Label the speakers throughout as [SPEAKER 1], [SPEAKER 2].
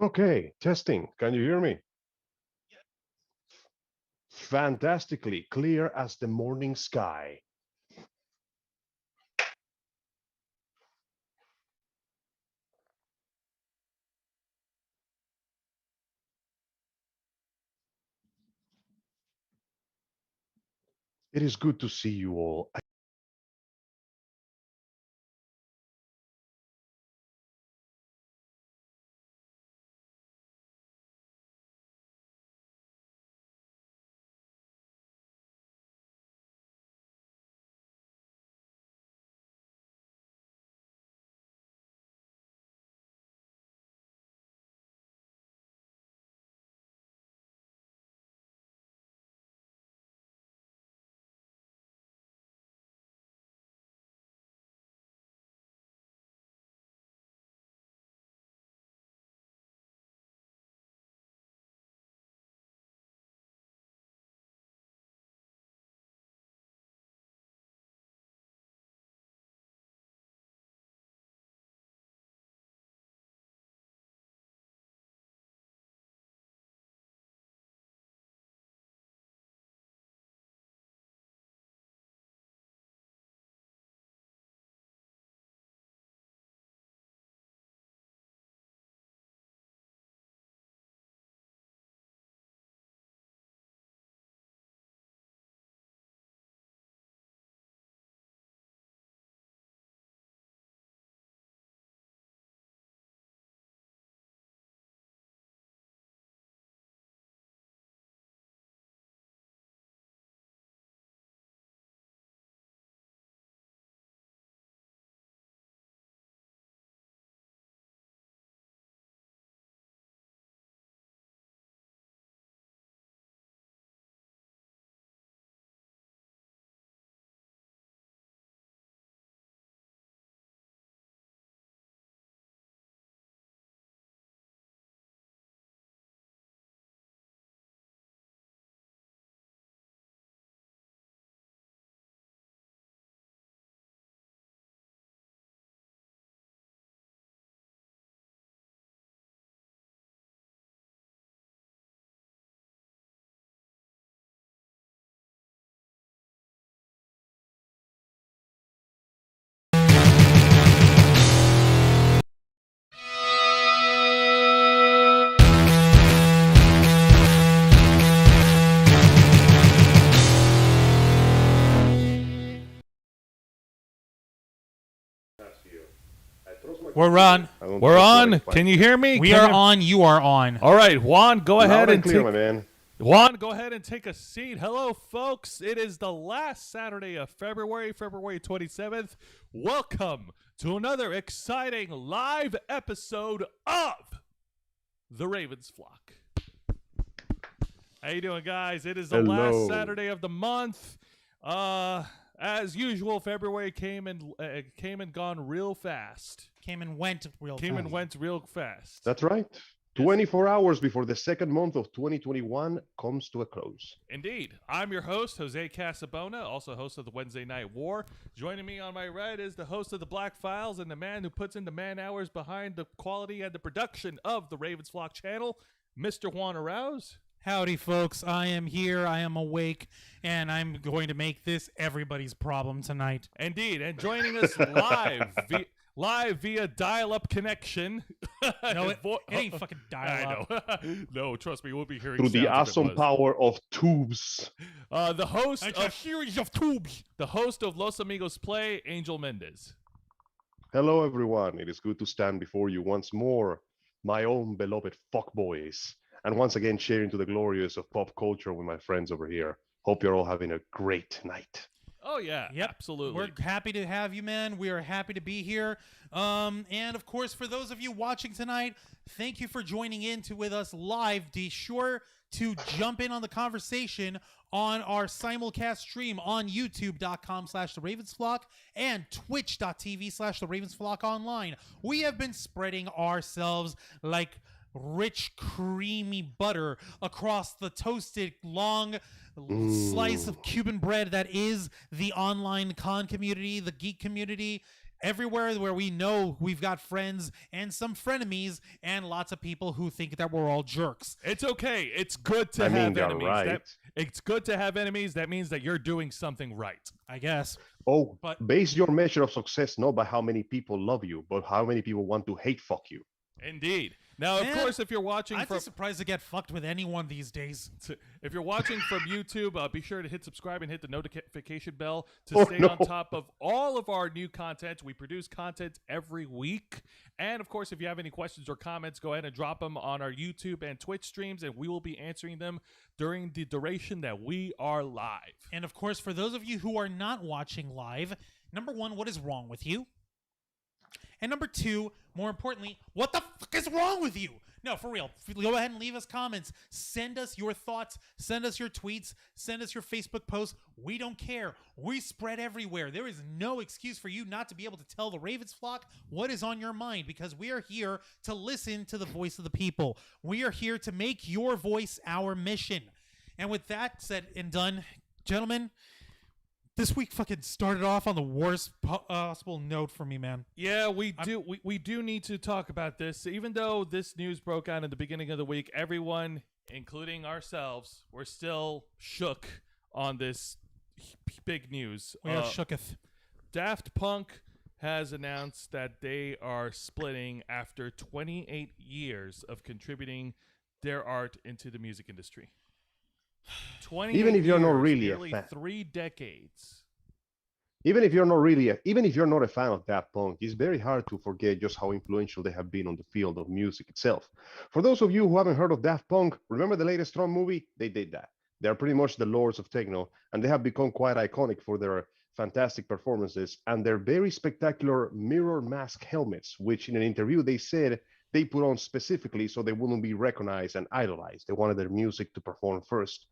[SPEAKER 1] Okay, testing. Can you hear me? Fantastically clear as the morning sky. It is good to see you all.
[SPEAKER 2] We're on.
[SPEAKER 1] I don't
[SPEAKER 2] We're
[SPEAKER 1] trust my
[SPEAKER 2] on.
[SPEAKER 1] Wi-Fi.
[SPEAKER 2] Can you hear me?
[SPEAKER 3] We are on. You are on.
[SPEAKER 2] All right, Juan, go ahead
[SPEAKER 1] Loud and
[SPEAKER 2] and
[SPEAKER 1] clear,
[SPEAKER 2] take
[SPEAKER 1] my man.
[SPEAKER 2] Juan, go ahead and take a seat. Hello, folks. It is the last Saturday of February 27th. Welcome to another exciting live episode of The Ravens Flock. How you doing, guys? It is the
[SPEAKER 1] Hello.
[SPEAKER 2] last Saturday of the month. As usual, February came and gone real fast.
[SPEAKER 3] Came and went real
[SPEAKER 2] Came and
[SPEAKER 3] fast.
[SPEAKER 2] went real fast.
[SPEAKER 1] That's right. 24 hours before the second month of 2021 comes to a close.
[SPEAKER 2] Indeed. I'm your host, Jose Casabona, also host of the Wednesday Night War. Joining me on my right is the host of the Black Files and the man who puts in the man hours behind the quality and the production of the Ravens Flock channel, Mr. Juan Arouse.
[SPEAKER 3] Howdy, folks. I am here. I am awake, and I'm going to make this everybody's problem tonight.
[SPEAKER 2] Indeed. And joining us live via dial-up connection.
[SPEAKER 3] No, it ain't fucking dial-up.
[SPEAKER 2] I know. No, trust me, we'll be hearing
[SPEAKER 1] Through the
[SPEAKER 2] sounds if it
[SPEAKER 1] awesome
[SPEAKER 2] was.
[SPEAKER 1] power of tubes.
[SPEAKER 2] The host
[SPEAKER 3] It's a
[SPEAKER 2] of
[SPEAKER 3] series of tubes.
[SPEAKER 2] Los Amigos Play, Angel Mendez.
[SPEAKER 1] Hello, everyone. It is good to stand before you once more, my own beloved fuckboys, and once again share into the glorious of pop culture with my friends over here. Hope you're all having a great night.
[SPEAKER 2] Oh yeah,
[SPEAKER 3] Yep.
[SPEAKER 2] absolutely.
[SPEAKER 3] We're happy to have you, man. We are happy to be here. And of course, for those of you watching tonight, thank you for joining with us live. Be sure to jump in on the conversation on our simulcast stream on youtube.com/theravensflock and twitch.tv/theravensflock online. We have been spreading ourselves like rich, creamy butter across the toasted, long slice of Cuban bread that is the online con community, the geek community. everywhere where we know we've got friends and some frenemies and lots of people who think that we're all jerks.
[SPEAKER 2] It's okay. It's good to
[SPEAKER 1] I mean,
[SPEAKER 2] have
[SPEAKER 1] you're
[SPEAKER 2] enemies.
[SPEAKER 1] right.
[SPEAKER 2] It's good to have enemies. That means that you're doing something right.
[SPEAKER 3] I guess.
[SPEAKER 1] Oh,
[SPEAKER 3] But-
[SPEAKER 1] base your measure of success not by how many people love you, but how many people want to hate fuck you.
[SPEAKER 2] Indeed. Now, of
[SPEAKER 3] Man,
[SPEAKER 2] course, if you're watching
[SPEAKER 3] I'd
[SPEAKER 2] from
[SPEAKER 3] be surprised to get fucked with anyone these days.
[SPEAKER 2] if you're watching from YouTube, be sure to hit subscribe and hit the notification bell to
[SPEAKER 1] Oh,
[SPEAKER 2] stay
[SPEAKER 1] no.
[SPEAKER 2] on top of all of our new content. We produce content every week. And of course, if you have any questions or comments, go ahead and drop them on our YouTube and Twitch streams, and we will be answering them during the duration that we are live.
[SPEAKER 3] And of course, for those of you who are not watching live, number one, what is wrong with you? And number two, more importantly, what the fuck is wrong with you? No, for real. Go ahead and leave us comments. Send us your thoughts. Send us your tweets. Send us your Facebook posts. We don't care. We spread everywhere. There is no excuse for you not to be able to tell the Ravens flock what is on your mind, because we are here to listen to the voice of the people. We are here to make your voice our mission. And with that said and done, gentlemen, this week fucking started off on the worst possible note for me, man.
[SPEAKER 2] Yeah, we do need to talk about this. Even though this news broke out in the beginning of the week, everyone, including ourselves, were still shook on this big news.
[SPEAKER 3] We are shooketh.
[SPEAKER 2] Daft Punk has announced that they are splitting after 28 years of contributing their art into the music industry. 20
[SPEAKER 1] Even if you're not
[SPEAKER 2] years,
[SPEAKER 1] really a
[SPEAKER 2] nearly
[SPEAKER 1] fan.
[SPEAKER 2] 3 decades.
[SPEAKER 1] Even if you're not a fan of Daft Punk, it's very hard to forget just how influential they have been on the field of music itself. For those of you who haven't heard of Daft Punk, remember the latest Tron movie? They did that. They're pretty much the lords of techno, and they have become quite iconic for their fantastic performances and their very spectacular mirror mask helmets, which in an interview they said they put on specifically so they wouldn't be recognized and idolized. They wanted their music to perform first.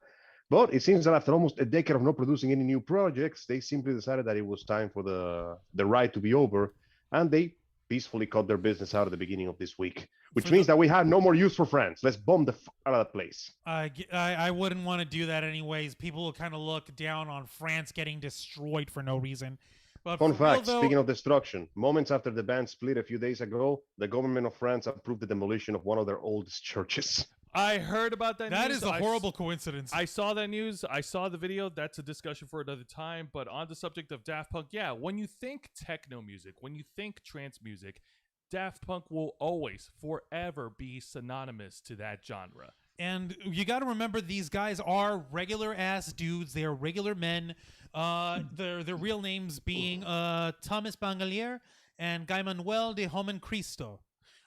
[SPEAKER 1] But it seems that after almost a decade of not producing any new projects, they simply decided that it was time for the ride to be over, and they peacefully cut their business out at the beginning of this week, which means that we have no more use for France. Let's bomb the out of that place.
[SPEAKER 3] I wouldn't want to do that anyways. People will kind of look down on France getting destroyed for no reason. But
[SPEAKER 1] Fun
[SPEAKER 3] for real,
[SPEAKER 1] fact,
[SPEAKER 3] though,
[SPEAKER 1] speaking of destruction, moments after the band split a few days ago, the government of France approved the demolition of one of their oldest churches.
[SPEAKER 2] I heard about that
[SPEAKER 3] that
[SPEAKER 2] news.
[SPEAKER 3] is a horrible coincidence.
[SPEAKER 2] I saw that news. I saw the video. That's a discussion for another time. But on the subject of Daft Punk, yeah, when you think techno music, when you think trance music, Daft Punk will always, forever be synonymous to that genre.
[SPEAKER 3] And you got to remember, these guys are regular ass dudes. They are regular men. Their real names being Thomas Bangalier and Guy Manuel de Homen Cristo.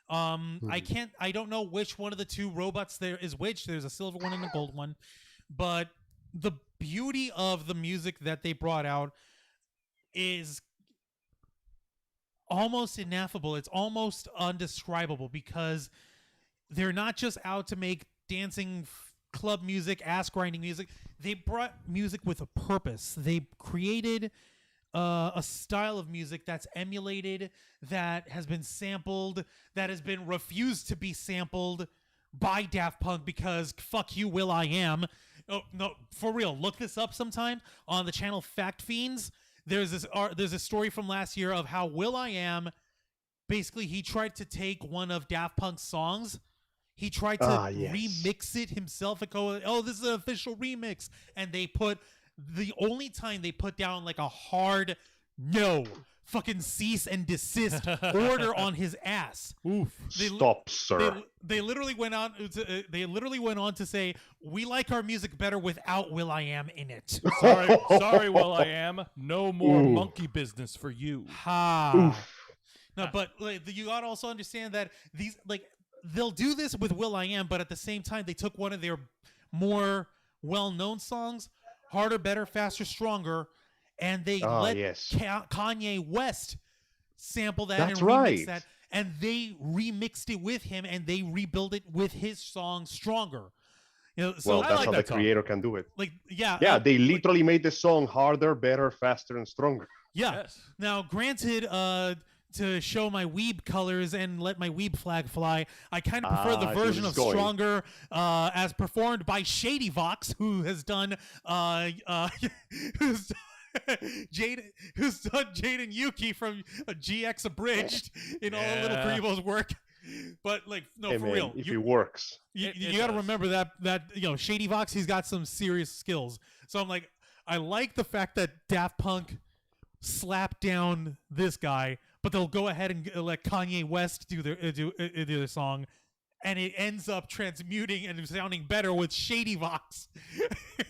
[SPEAKER 3] I don't know which one of the two robots there is which. There's a silver one and a gold one. But the beauty of the music that they brought out is almost ineffable. It's almost undescribable, because they're not just out to make dancing club music, ass grinding music. They brought music with a purpose. They created a style of music that's emulated, that has been sampled, that has been refused to be sampled by Daft Punk, because fuck you, will.i.am. Oh no, for real, look this up sometime on the channel Fact Fiends. There's a story from last year of how will.i.am, basically, he tried to take one of Daft Punk's songs. He tried to remix it himself and go, oh, this is an official remix. And the only time they put down like a hard no, fucking cease and desist order on his ass.
[SPEAKER 2] Oof.
[SPEAKER 1] Stop, sir.
[SPEAKER 3] They literally went on to say, we like our music better without will.i.am in it.
[SPEAKER 2] Sorry, will.i.am. No more monkey business for you.
[SPEAKER 3] Ha. No, but like, you gotta also understand that these, like, they'll do this with will.i.am, but at the same time, they took one of their more well-known songs, Harder, Better, Faster, Stronger, and they let Kanye West sample that and remix that, and they remixed it with him, and they rebuilt it with his song Stronger. You know, so
[SPEAKER 1] well, that's
[SPEAKER 3] like
[SPEAKER 1] how
[SPEAKER 3] that
[SPEAKER 1] the creator can do it.
[SPEAKER 3] Like,
[SPEAKER 1] they literally made the song harder, better, faster, and stronger.
[SPEAKER 3] Yeah.
[SPEAKER 2] Yes.
[SPEAKER 3] Now, granted, to show my weeb colors and let my weeb flag fly, I kind of prefer the version of Stronger as performed by Shady Vox, who has done Jade, who's done Jade and Yuki from GX Abridged in all
[SPEAKER 2] Yeah.
[SPEAKER 3] Little Prevo's work. But like, no,
[SPEAKER 1] Hey,
[SPEAKER 3] for
[SPEAKER 1] man,
[SPEAKER 3] real,
[SPEAKER 1] if
[SPEAKER 3] you,
[SPEAKER 1] it works.
[SPEAKER 3] you,
[SPEAKER 2] It
[SPEAKER 3] you got to
[SPEAKER 2] does.
[SPEAKER 3] remember that Shady Vox, he's got some serious skills. So I'm like, I like the fact that Daft Punk slapped down this guy, but they'll go ahead and let Kanye West do their song, and it ends up transmuting and sounding better with Shady Vox.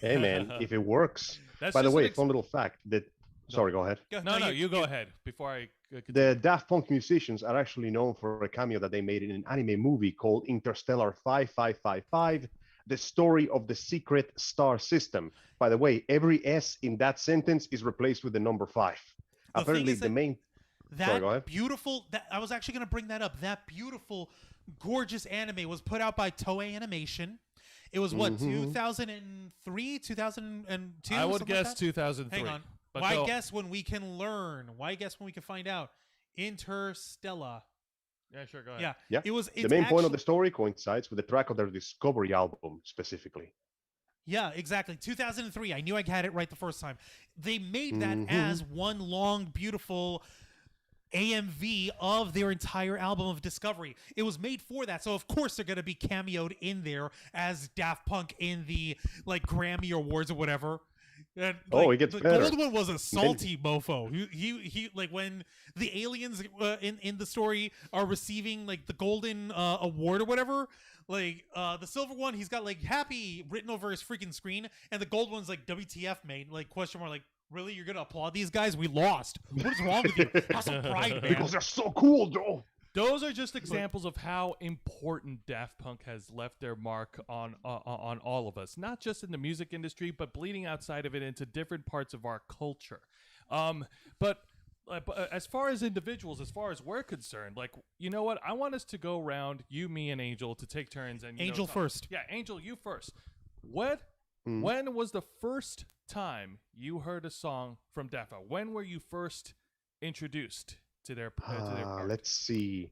[SPEAKER 1] Hey, man, if it works.
[SPEAKER 2] That's
[SPEAKER 1] By the
[SPEAKER 2] just
[SPEAKER 1] way,
[SPEAKER 2] an
[SPEAKER 1] fun little fact that. Sorry, go ahead.
[SPEAKER 2] No, you go ahead before I continue.
[SPEAKER 1] The Daft Punk musicians are actually known for a cameo that they made in an anime movie called Interstellar 5555, the story of the secret star system. By the way, every S in that sentence is replaced with the number 5.
[SPEAKER 3] The
[SPEAKER 1] Apparently,
[SPEAKER 3] thing is
[SPEAKER 1] the main. Sorry, go
[SPEAKER 3] that
[SPEAKER 1] ahead.
[SPEAKER 3] beautiful, that I was actually going to bring that up. That beautiful, gorgeous anime was put out by Toei Animation. It was what, 2003, 2002?
[SPEAKER 2] I would
[SPEAKER 3] something
[SPEAKER 2] guess
[SPEAKER 3] like that?
[SPEAKER 2] 2003.
[SPEAKER 3] Hang on.
[SPEAKER 2] But
[SPEAKER 3] Why
[SPEAKER 2] go-
[SPEAKER 3] guess when we can learn? Why guess when we can find out? Interstellar.
[SPEAKER 2] Yeah, sure, go ahead.
[SPEAKER 3] Yeah.
[SPEAKER 1] Yeah.
[SPEAKER 3] It was.
[SPEAKER 1] The
[SPEAKER 3] It's
[SPEAKER 1] main point of
[SPEAKER 3] actu-
[SPEAKER 1] the story coincides with the track of their Discovery album, specifically.
[SPEAKER 3] Yeah, exactly. 2003. I knew I had it right the first time. They made that
[SPEAKER 1] Mhm.
[SPEAKER 3] as one long, beautiful AMV of their entire album of Discovery. It was made for that. So, of course, they're going to be cameoed in there as Daft Punk in the, like, Grammy Awards or whatever. And,
[SPEAKER 1] Oh,
[SPEAKER 3] like,
[SPEAKER 1] it gets
[SPEAKER 3] the
[SPEAKER 1] better.
[SPEAKER 3] gold one was a salty mofo. He like when the aliens in the story are receiving like the golden award or whatever. Like the silver one, he's got like happy written over his freaking screen, and the gold one's like WTF, mate? Like question mark? Like really, you're gonna applaud these guys? We lost. What is wrong with you? Have some pride, man.
[SPEAKER 1] Because they're so cool, though.
[SPEAKER 2] Those are just examples of how important Daft Punk has left their mark on all of us, not just in the music industry, but bleeding outside of it into different parts of our culture. But as far as individuals, as far as we're concerned, like, you know what? I want us to go around, you, me, and Angel, to take turns. And
[SPEAKER 3] Angel first.
[SPEAKER 2] Yeah, Angel, you first. When was the first time you heard a song from Daft Punk? When were you first introduced to their part?
[SPEAKER 1] Let's see.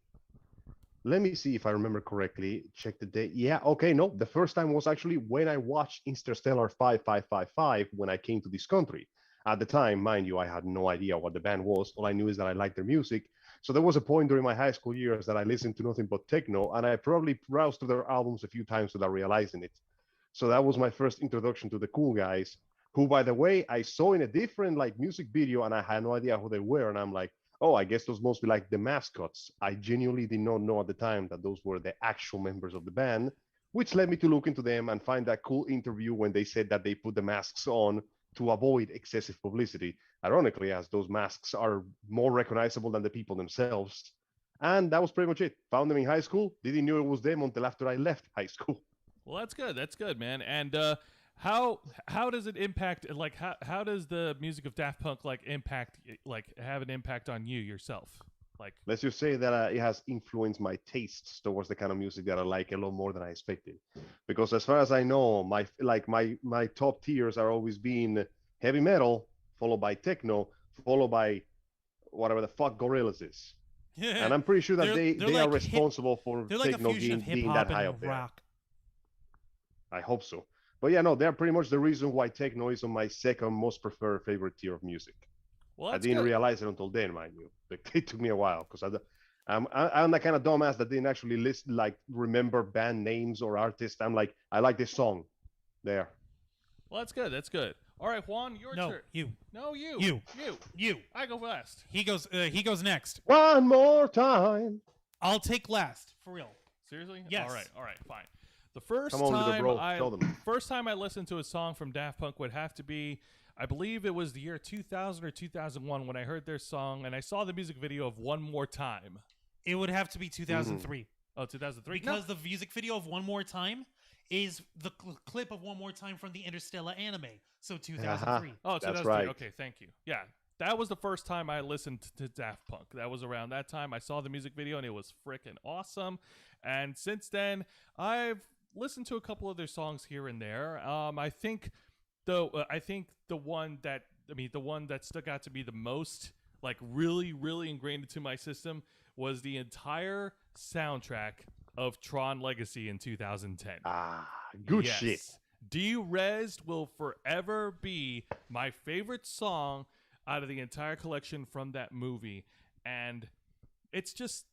[SPEAKER 1] Let me see if I remember correctly. Check the date. Yeah, okay, no. The first time was actually when I watched Interstellar 5555 when I came to this country. At the time, mind you, I had no idea what the band was. All I knew is that I liked their music. So there was a point during my high school years that I listened to nothing but techno, and I probably browsed through their albums a few times without realizing it. So that was my first introduction to the cool guys, who, by the way, I saw in a different like music video, and I had no idea who they were. And I'm like, oh, I guess those must be like the mascots. I genuinely did not know at the time that those were the actual members of the band, which led me to look into them and find that cool interview when they said that they put the masks on to avoid excessive publicity. Ironically, as those masks are more recognizable than the people themselves. And that was pretty much it. Found them in high school. Didn't know it was them until after I left high school.
[SPEAKER 2] Well, that's good. That's good, man. And how does it impact? Like, how does the music of Daft Punk like have an impact on you yourself? Like,
[SPEAKER 1] let's just say that it has influenced my tastes towards the kind of music that I like a lot more than I expected. Because as far as I know, my top tiers are always being heavy metal, followed by techno, followed by whatever the fuck Gorillaz is.
[SPEAKER 3] Yeah.
[SPEAKER 1] And I'm pretty sure that
[SPEAKER 3] They're
[SPEAKER 1] they
[SPEAKER 3] like
[SPEAKER 1] are responsible for
[SPEAKER 3] They're like a
[SPEAKER 1] techno
[SPEAKER 3] fusion of hip
[SPEAKER 1] being
[SPEAKER 3] hop
[SPEAKER 1] that high
[SPEAKER 3] and
[SPEAKER 1] up there.
[SPEAKER 3] rock.
[SPEAKER 1] I hope so. But yeah, no, they're pretty much the reason why techno is on my second most preferred favorite tier of music.
[SPEAKER 2] well,
[SPEAKER 1] I
[SPEAKER 2] that's
[SPEAKER 1] didn't
[SPEAKER 2] good.
[SPEAKER 1] realize it until then, mind you. Like, it took me a while because I'm the kind of dumbass that didn't actually remember band names or artists. I'm like, I like this song. There.
[SPEAKER 2] Well, that's good. That's good. All right, Juan, your
[SPEAKER 3] No,
[SPEAKER 2] turn.
[SPEAKER 3] you.
[SPEAKER 2] No, you.
[SPEAKER 3] You.
[SPEAKER 2] You.
[SPEAKER 3] You.
[SPEAKER 2] I go last.
[SPEAKER 3] He goes next.
[SPEAKER 1] One more time.
[SPEAKER 3] I'll take last for real.
[SPEAKER 2] Seriously?
[SPEAKER 3] Yes.
[SPEAKER 2] All right, fine. The first
[SPEAKER 1] Come on, little
[SPEAKER 2] time
[SPEAKER 1] bro, tell them.
[SPEAKER 2] first time I listened to a song from Daft Punk would have to be, I believe it was the year 2000 or 2001 when I heard their song and I saw the music video of One More Time.
[SPEAKER 3] It would have to be 2003
[SPEAKER 2] Oh, 2003.
[SPEAKER 3] because the music video of One More Time is the clip of One More Time from the Interstellar anime. So 2003.
[SPEAKER 2] Oh,
[SPEAKER 1] That's
[SPEAKER 2] 2003.
[SPEAKER 1] right.
[SPEAKER 2] Okay, thank you. Yeah, that was the first time I listened to Daft Punk. That was around that time. I saw the music video and it was freaking awesome. And since then, I've listened to a couple of their songs here and there. I think the one that stuck out to me the most, like really, really ingrained into my system, was the entire soundtrack of Tron Legacy in 2010.
[SPEAKER 1] Good
[SPEAKER 2] Yes.
[SPEAKER 1] shit.
[SPEAKER 2] Derezzed will forever be my favorite song out of the entire collection from that movie. And it's just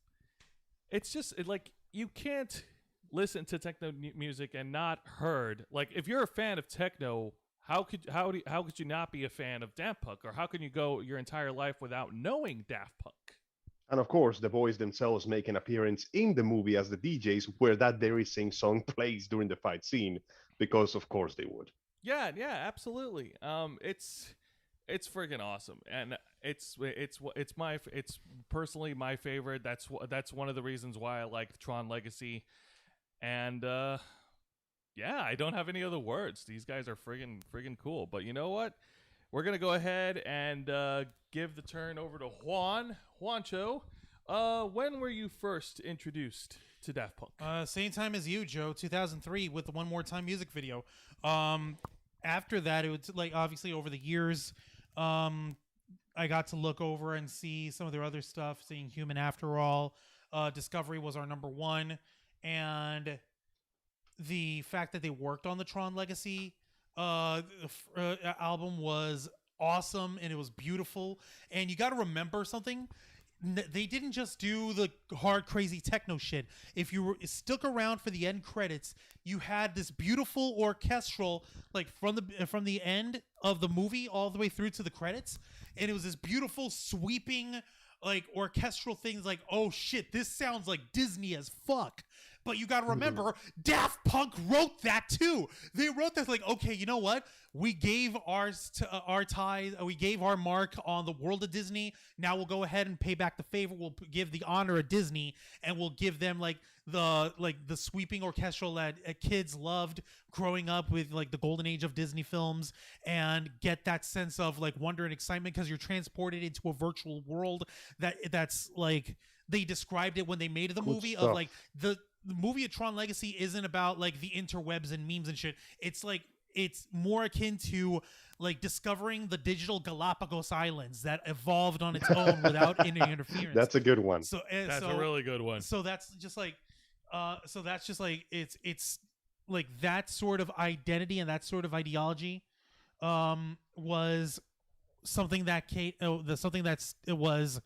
[SPEAKER 2] like you can't listen to techno music and not heard. Like if you're a fan of techno, how could you not be a fan of Daft Punk, or how can you go your entire life without knowing Daft Punk?
[SPEAKER 1] And of course, the boys themselves make an appearance in the movie as the DJs, where that very same song plays during the fight scene, because of course they would.
[SPEAKER 2] Yeah, absolutely. It's freaking awesome, and it's personally my favorite. That's one of the reasons why I like Tron Legacy, and yeah, I don't have any other words. These guys are friggin' cool. But you know what? We're gonna go ahead and give the turn over to Juancho. When were you first introduced to Daft Punk?
[SPEAKER 3] Same time as you, Joe. 2003 with the One More Time music video. After that, it was like obviously over the years, I got to look over and see some of their other stuff. Seeing Human After All, Discovery was our number one, and the fact that they worked on the Tron Legacy album was awesome, and it was beautiful. And you got to remember something. They didn't just do the hard, crazy techno shit. If you stuck around for the end credits, you had this beautiful orchestral, like from the end of the movie all the way through to the credits, and it was this beautiful sweeping like orchestral things. Like, oh shit, this sounds like Disney as fuck. But you got to remember, Daft Punk wrote that too. They wrote that like, okay, you know what? We gave our tithe, we gave our mark on the world of Disney. Now we'll go ahead and pay back the favor. We'll give the honor of Disney, and we'll give them like the sweeping orchestral that kids loved growing up with, like the golden age of Disney films, and get that sense of like wonder and excitement because you're transported into a virtual world that's like they described it when they made the movie of like the movie of Tron Legacy isn't about like the interwebs and memes and shit. It's like it's more akin to like discovering the digital Galapagos Islands that evolved on its own without any interference.
[SPEAKER 1] That's a good one.
[SPEAKER 2] So that's a really good one.
[SPEAKER 3] So that's just like it's like that sort of identity and that sort of ideology was something that it was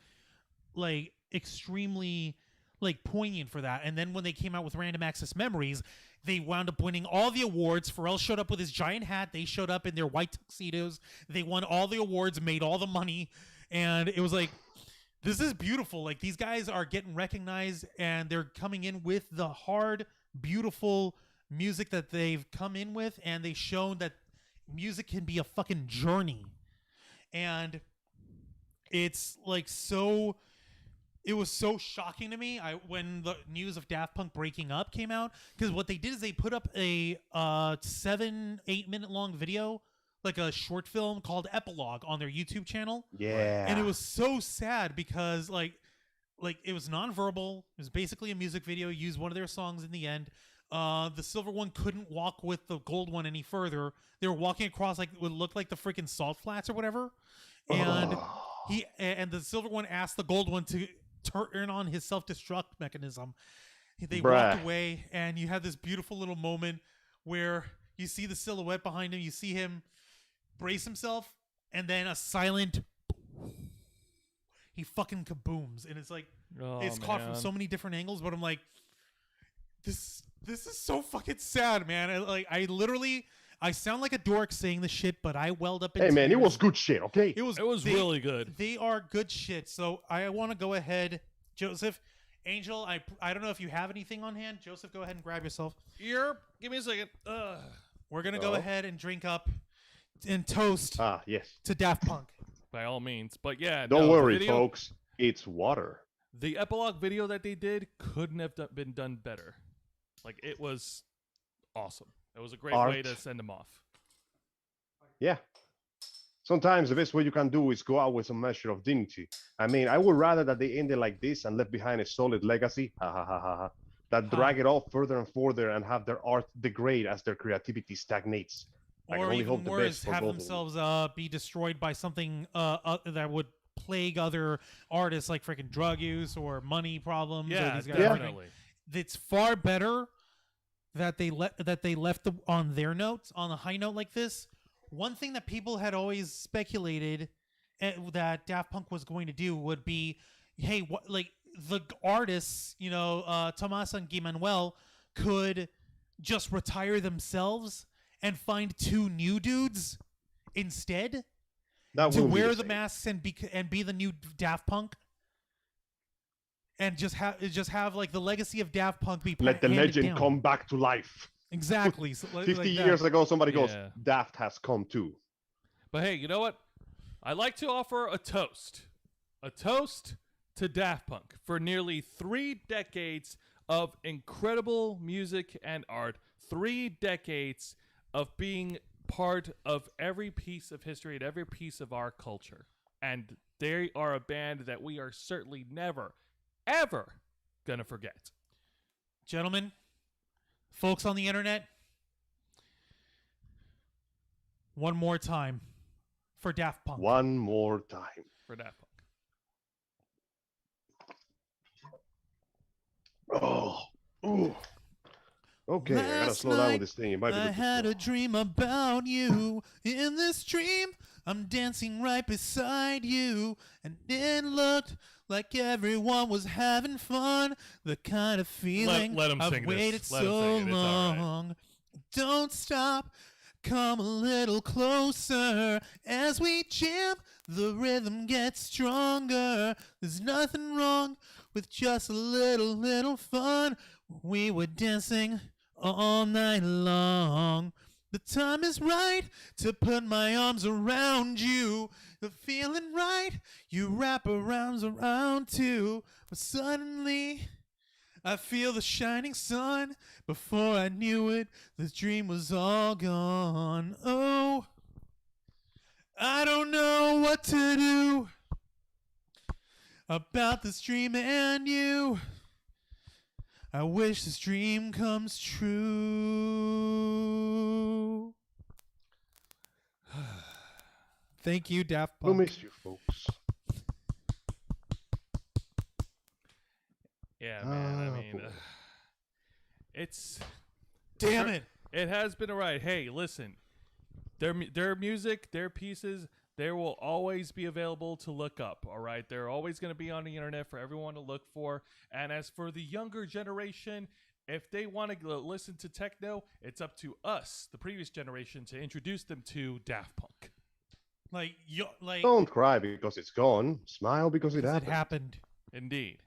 [SPEAKER 3] like extremely like poignant for that. And then when they came out with Random Access Memories, they wound up winning all the awards. Pharrell showed up with his giant hat. They showed up in their white tuxedos. They won all the awards, made all the money. And it was like, this is beautiful. Like these guys are getting recognized, and they're coming in with the hard, beautiful music that they've come in with. And they've shown that music can be a fucking journey. And it's like so... It was so shocking to me when the news of Daft Punk breaking up came out, because what they did is they put up a 7-8 minute long video, like a short film called Epilogue on their YouTube channel.
[SPEAKER 1] Yeah.
[SPEAKER 3] And it was so sad because like it was nonverbal. It was basically a music video. Used one of their songs in the end. The silver one couldn't walk with the gold one any further. They were walking across like what looked like the freaking salt flats or whatever. And and the silver one asked the gold one to turn on his self-destruct mechanism. They walked away, and you have this beautiful little moment where you see the silhouette behind him, you see him brace himself, and then a silent he fucking kabooms, and it's like it's caught from so many different angles, but I'm like, this is so fucking sad, man. I sound like a dork saying this shit, but I welled up in tears.
[SPEAKER 1] Man, it was good shit, okay?
[SPEAKER 2] It was really good.
[SPEAKER 3] They are good shit. So I want to go ahead, Joseph, Angel, I don't know if you have anything on hand. Joseph, go ahead and grab yourself.
[SPEAKER 2] Here, give me a second.
[SPEAKER 3] We're going to go ahead and drink up and toast to Daft Punk.
[SPEAKER 2] By all means. But yeah.
[SPEAKER 1] Don't worry, folks. It's water.
[SPEAKER 2] The epilogue video that they did couldn't have been done better. Like, it was awesome. It was a great way to send them off.
[SPEAKER 1] Yeah. Sometimes the best way you can do is go out with some measure of dignity. I mean, I would rather that they ended like this and left behind a solid legacy, that drag it all further and further and have their art degrade as their creativity stagnates.
[SPEAKER 3] Or even worse, have themselves be destroyed by something that would plague other artists, like freaking drug use or money problems.
[SPEAKER 2] Yeah,
[SPEAKER 3] or these guys
[SPEAKER 2] definitely.
[SPEAKER 3] It's far better that they left on their notes on a high note like this. One thing that people had always speculated that Daft Punk was going to do would be, hey, what, like the artists, Tomas and Guy-Manuel could just retire themselves and find two new dudes instead to wear the masks and be the new Daft Punk. And just have like the legacy of Daft Punk be
[SPEAKER 1] let the legend
[SPEAKER 3] down.
[SPEAKER 1] come back to life.
[SPEAKER 3] Exactly.
[SPEAKER 1] 50 years ago, somebody goes, Daft has come too.
[SPEAKER 2] But hey, you know what? I'd like to offer a toast. A toast to Daft Punk for nearly 3 decades of incredible music and art. 3 decades of being part of every piece of history and every piece of our culture. And they are a band that we are certainly never, ever gonna forget.
[SPEAKER 3] Gentlemen, folks on the internet, one more time for Daft Punk.
[SPEAKER 1] One more time.
[SPEAKER 2] For Daft Punk.
[SPEAKER 1] Oh, ooh. Okay, I gotta slow down with this thing. It might be
[SPEAKER 3] I had a dream about you. In this dream, I'm dancing right beside you, and it looked like everyone was having fun. The kind of feeling
[SPEAKER 2] let him
[SPEAKER 3] I've
[SPEAKER 2] sing
[SPEAKER 3] waited
[SPEAKER 2] this. Let him
[SPEAKER 3] so
[SPEAKER 2] sing it. It's all right.
[SPEAKER 3] long. Don't stop. Come a little closer as we jam. The rhythm gets stronger. There's nothing wrong with just a little fun. We were dancing all night long. The time is right to put my arms around you. The feeling right, you wrap our arms around too. But suddenly, I feel the shining sun. Before I knew it, the dream was all gone. Oh, I don't know what to do about this dream and you. I wish this dream comes true. Thank you, Daft Punk.
[SPEAKER 1] We'll miss you, folks.
[SPEAKER 2] Yeah, man. I mean, it's...
[SPEAKER 3] Damn it.
[SPEAKER 2] It has been a ride. Hey, listen. Their music, their pieces, they will always be available to look up, all right? They're always going to be on the internet for everyone to look for. And as for the younger generation, if they want to listen to techno, it's up to us, the previous generation, to introduce them to Daft Punk.
[SPEAKER 1] Don't cry because it's gone. Smile because it happened.
[SPEAKER 2] Indeed.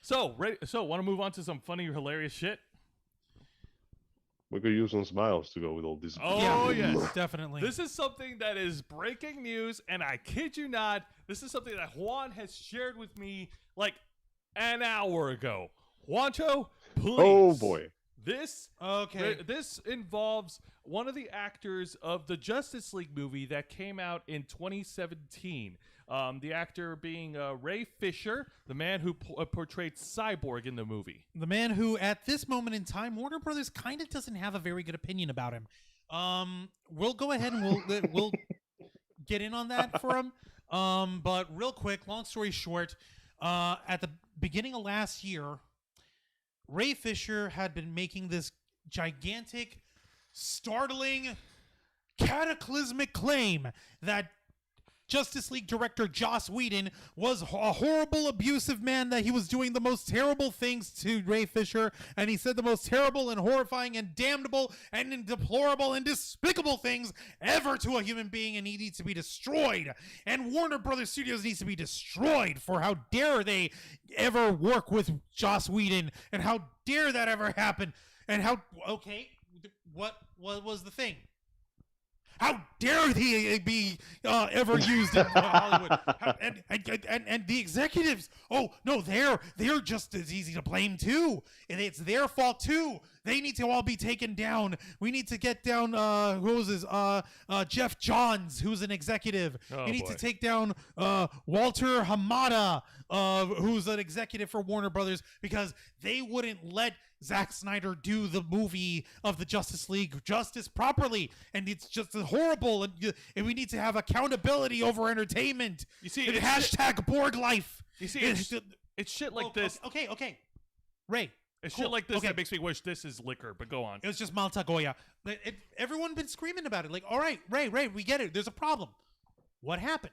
[SPEAKER 2] So, want to move on to some funny, hilarious shit?
[SPEAKER 1] We could use some smiles to go with all this.
[SPEAKER 2] Oh, yes.
[SPEAKER 3] Definitely.
[SPEAKER 2] This is something that is breaking news, and I kid you not, this is something that Juan has shared with me like an hour ago. Juancho, please.
[SPEAKER 1] Oh, boy.
[SPEAKER 2] This involves one of the actors of the Justice League movie that came out in 2017. The actor being Ray Fisher, the man who portrayed Cyborg in the movie.
[SPEAKER 3] The man who, at this moment in time, Warner Brothers kind of doesn't have a very good opinion about him. We'll go ahead and we'll get in on that for him. But real quick, long story short, at the beginning of last year, Ray Fisher had been making this gigantic, startling, cataclysmic claim that Justice League director Joss Whedon was a horrible, abusive man, that he was doing the most terrible things to Ray Fisher, and he said the most terrible and horrifying and damnable and deplorable and despicable things ever to a human being, and he needs to be destroyed. And Warner Brothers Studios needs to be destroyed for how dare they ever work with Joss Whedon, and how dare that ever happen, and how, okay, what was the thing? How dare he be ever used in Hollywood? And the executives, oh no, they're just as easy to blame too, and it's their fault too. They need to all be taken down. We need to get down Jeff Johns, who's an executive. We need to take down Walter Hamada, who's an executive for Warner Brothers, because they wouldn't let Zack Snyder do the movie of the Justice League justice properly, and it's just horrible. And we need to have accountability over entertainment.
[SPEAKER 2] You see,
[SPEAKER 3] hashtag Borg life.
[SPEAKER 2] You see, it's shit like this.
[SPEAKER 3] Okay. Ray,
[SPEAKER 2] It's
[SPEAKER 3] Cool.
[SPEAKER 2] shit like this
[SPEAKER 3] Okay.
[SPEAKER 2] that makes me wish this is liquor, but go on.
[SPEAKER 3] It was just Malta Goya. Everyone been screaming about it. Like, all right, Ray, we get it. There's a problem. What happened?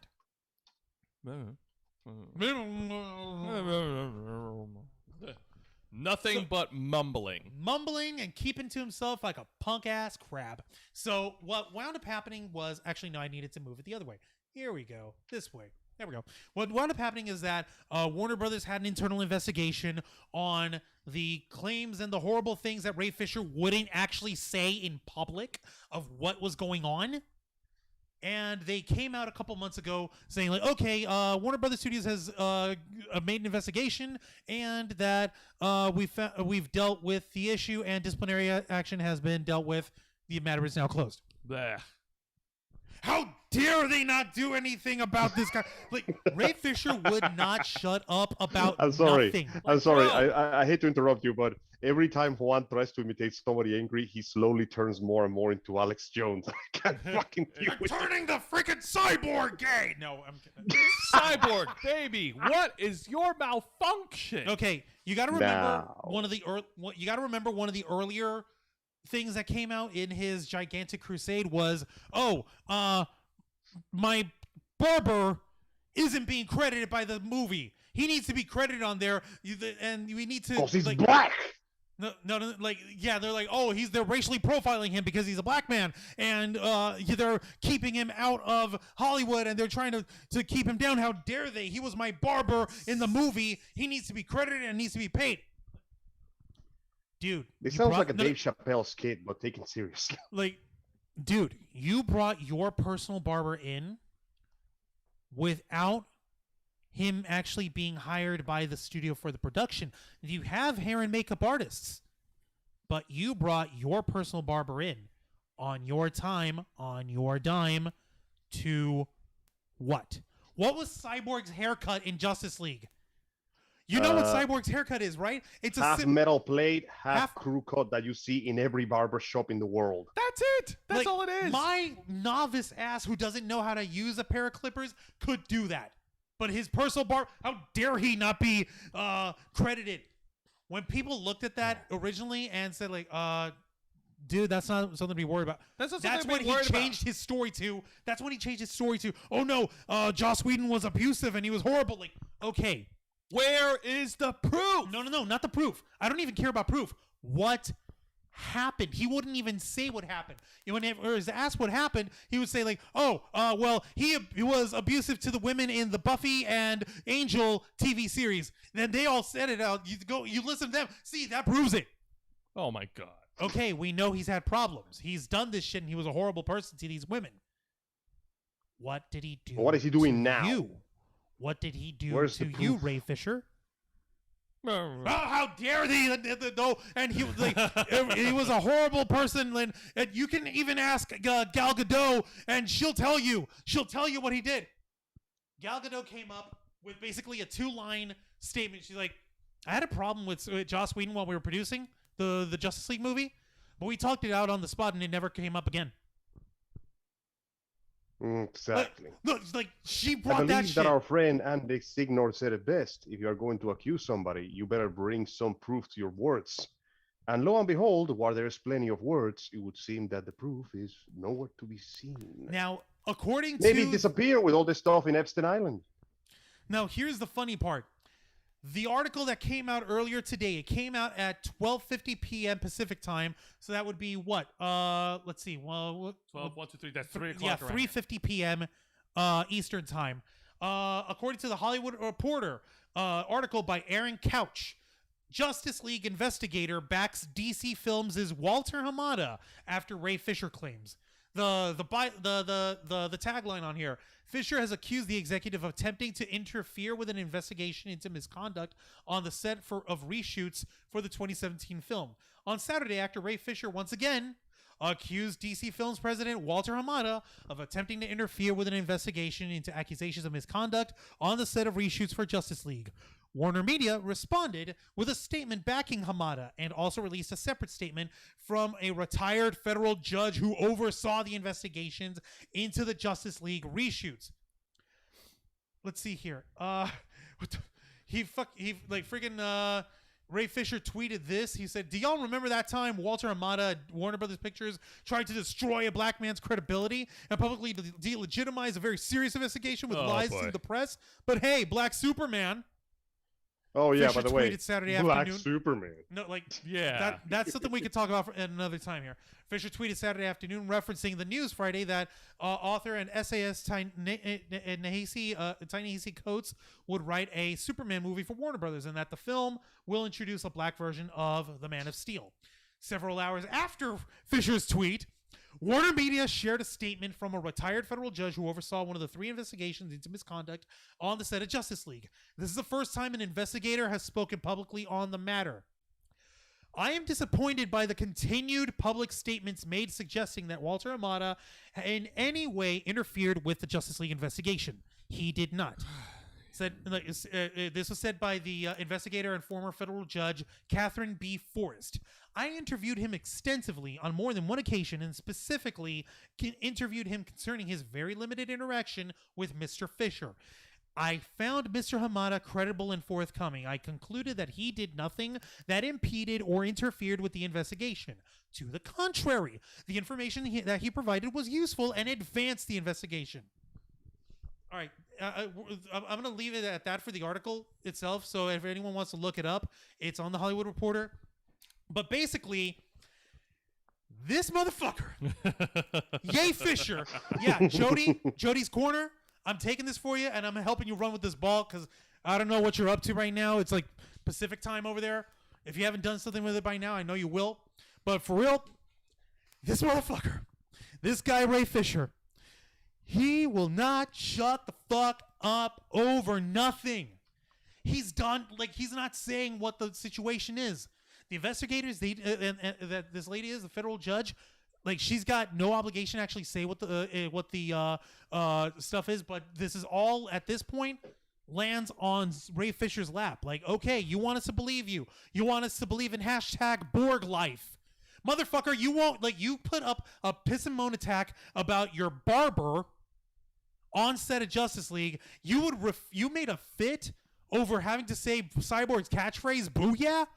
[SPEAKER 2] Nothing but mumbling.
[SPEAKER 3] Mumbling and keeping to himself like a punk ass crab. So what wound up happening was actually no, I needed to move it the other way. Here we go. This way. There we go. What wound up happening is that Warner Brothers had an internal investigation on the claims and the horrible things that Ray Fisher wouldn't actually say in public of what was going on. And they came out a couple months ago saying like, okay, Warner Brothers Studios has made an investigation and that we've dealt with the issue and disciplinary action has been dealt with. The matter is now closed.
[SPEAKER 2] Blech.
[SPEAKER 3] How dare they not do anything about this guy? Like, Ray Fisher would not shut up about
[SPEAKER 1] I'm sorry.
[SPEAKER 3] nothing.
[SPEAKER 1] I'm sorry.
[SPEAKER 2] bro.
[SPEAKER 1] I hate to interrupt you, but every time Juan tries to imitate somebody angry, he slowly turns more and more into Alex Jones. I can't fucking deal
[SPEAKER 3] I'm
[SPEAKER 1] with it.
[SPEAKER 3] turning the freaking cyborg gay. No, I'm kidding.
[SPEAKER 2] Cyborg, baby, what is your malfunction?
[SPEAKER 3] Okay, you got to remember
[SPEAKER 1] Now.
[SPEAKER 3] one of the earlier things that came out in his gigantic crusade was, my barber isn't being credited by the movie. He needs to be credited on there, and we need to.
[SPEAKER 1] Because he's
[SPEAKER 3] like,
[SPEAKER 1] black.
[SPEAKER 3] No, like, yeah, they're like, oh, they're racially profiling him because he's a black man, and they're keeping him out of Hollywood, and they're trying to keep him down. How dare they? He was my barber in the movie. He needs to be credited and needs to be paid. Dude,
[SPEAKER 1] It
[SPEAKER 3] you
[SPEAKER 1] sounds
[SPEAKER 3] brought-
[SPEAKER 1] like a
[SPEAKER 3] no,
[SPEAKER 1] Dave Chappelle skit, but taken seriously.
[SPEAKER 3] like, dude, you brought your personal barber in without him actually being hired by the studio for the production. You have hair and makeup artists, but you brought your personal barber in on your time, on your dime, to what? What was Cyborg's haircut in Justice League? You know what Cyborg's haircut is, right? It's a
[SPEAKER 1] Half metal plate, half
[SPEAKER 3] half-
[SPEAKER 1] crew cut that you see in every barber shop in the world.
[SPEAKER 2] That's it. That's
[SPEAKER 3] like,
[SPEAKER 2] all it is.
[SPEAKER 3] My novice ass who doesn't know how to use a pair of clippers could do that. But his personal bar, how dare he not be credited? When people looked at that originally and said like, dude, that's not something to be worried about.
[SPEAKER 2] That's not something
[SPEAKER 3] That's
[SPEAKER 2] to
[SPEAKER 3] when
[SPEAKER 2] be
[SPEAKER 3] he
[SPEAKER 2] worried about.
[SPEAKER 3] changed his story to. That's when he changed his story to. Oh no, Joss Whedon was abusive and he was horrible. Like, okay,
[SPEAKER 2] Where is the proof?
[SPEAKER 3] no, not the proof. I don't even care about proof. What happened? He wouldn't even say what happened. When he was asked what happened, he would say like, well, he was abusive to the women in the Buffy and Angel TV series. Then they all said it out. You listen to them. See, that proves it.
[SPEAKER 2] Oh my god.
[SPEAKER 3] Okay, we know he's had problems. He's done this shit and he was a horrible person to these women. What did he do?
[SPEAKER 1] What is he doing
[SPEAKER 3] to
[SPEAKER 1] now?
[SPEAKER 3] You? What did he do
[SPEAKER 1] Where's
[SPEAKER 3] to
[SPEAKER 1] the
[SPEAKER 3] you,
[SPEAKER 1] proof?
[SPEAKER 3] Ray Fisher?
[SPEAKER 2] Oh,
[SPEAKER 3] Oh, how dare they? No, and he was like, he was a horrible person. And you can even ask Gal Gadot, and she'll tell you what he did. Gal Gadot came up with basically a 2-line statement. She's like, I had a problem with Joss Whedon while we were producing the Justice League movie, but we talked it out on the spot, and it never came up again.
[SPEAKER 1] Exactly.
[SPEAKER 3] Look, like she
[SPEAKER 1] I
[SPEAKER 3] brought
[SPEAKER 1] believe
[SPEAKER 3] that
[SPEAKER 1] that
[SPEAKER 3] shit.
[SPEAKER 1] our friend Andy Signor said it best. If you are going to accuse somebody, you better bring some proof to your words. And lo and behold, while there's plenty of words, it would seem that the proof is nowhere to be seen.
[SPEAKER 3] Now, according
[SPEAKER 1] Maybe
[SPEAKER 3] to
[SPEAKER 1] it disappeared with all this stuff in Epstein Island.
[SPEAKER 3] Now, here's the funny part. The article that came out earlier today, it came out at 12:50 p.m. Pacific time. So that would be what? Let's see. Well,
[SPEAKER 2] 12, 1, 2, 3. That's 3
[SPEAKER 3] yeah,
[SPEAKER 2] o'clock. around here.
[SPEAKER 3] 3:50 p.m. Eastern time. According to the Hollywood Reporter, article by Aaron Couch, Justice League investigator backs DC Films' Walter Hamada after Ray Fisher claims. The tagline on here: Fisher has accused the executive of attempting to interfere with an investigation into misconduct on the set of reshoots for the 2017 film. On Saturday, actor Ray Fisher once again accused DC Films president Walter Hamada of attempting to interfere with an investigation into accusations of misconduct on the set of reshoots for Justice League. Warner Media responded with a statement backing Hamada and also released a separate statement from a retired federal judge who oversaw the investigations into the Justice League reshoots. Let's see here. What the, he freaking Ray Fisher tweeted this. He said, "Do y'all remember that time Walter Hamada at Warner Brothers Pictures tried to destroy a black man's credibility and publicly delegitimize a very serious investigation with lies to the press? But hey, Black Superman."
[SPEAKER 1] Oh yeah,
[SPEAKER 3] Fisher
[SPEAKER 1] by the way,
[SPEAKER 3] tweeted Saturday
[SPEAKER 1] Black
[SPEAKER 3] afternoon.
[SPEAKER 1] Superman.
[SPEAKER 3] No, like
[SPEAKER 2] Yeah.
[SPEAKER 3] that's something we could talk about at another time here. Fisher tweeted Saturday afternoon referencing the news Friday that author and essayist Ta-Nehisi Coates would write a Superman movie for Warner Brothers, and that the film will introduce a black version of the Man of Steel. Several hours after Fisher's tweet, Warner Media shared a statement from a retired federal judge who oversaw one of the 3 investigations into misconduct on the set of Justice League. This is the first time an investigator has spoken publicly on the matter. "I am disappointed by the continued public statements made suggesting that Walter Hamada in any way interfered with the Justice League investigation. He did not." This was said by the investigator and former federal judge Catherine B. Forrest. "I interviewed him extensively on more than one occasion and specifically interviewed him concerning his very limited interaction with Mr. Fisher. I found Mr. Hamada credible and forthcoming. I concluded that he did nothing that impeded or interfered with the investigation. To the contrary, the information that he provided was useful and advanced the investigation." All right, I'm going to leave it at that for the article itself. So if anyone wants to look it up, it's on the Hollywood Reporter. But basically, this motherfucker, Yay Fisher, yeah, Jody's Corner, I'm taking this for you, and I'm helping you run with this ball because I don't know what you're up to right now. It's like Pacific time over there. If you haven't done something with it by now, I know you will. But for real, this motherfucker, this guy Ray Fisher, he will not shut the fuck up over nothing. He's done, like, he's not saying what the situation is. The investigators, that this lady is, the federal judge, like, she's got no obligation to actually say what the stuff is, but this is all, at this point, lands on Ray Fisher's lap. Like, okay, you want us to believe you. You want us to believe in hashtag Borg life. Motherfucker, you won't, like, you put up a piss and moan attack about your barber on set of Justice League. You made a fit over having to say Cyborg's catchphrase, "Booyah"?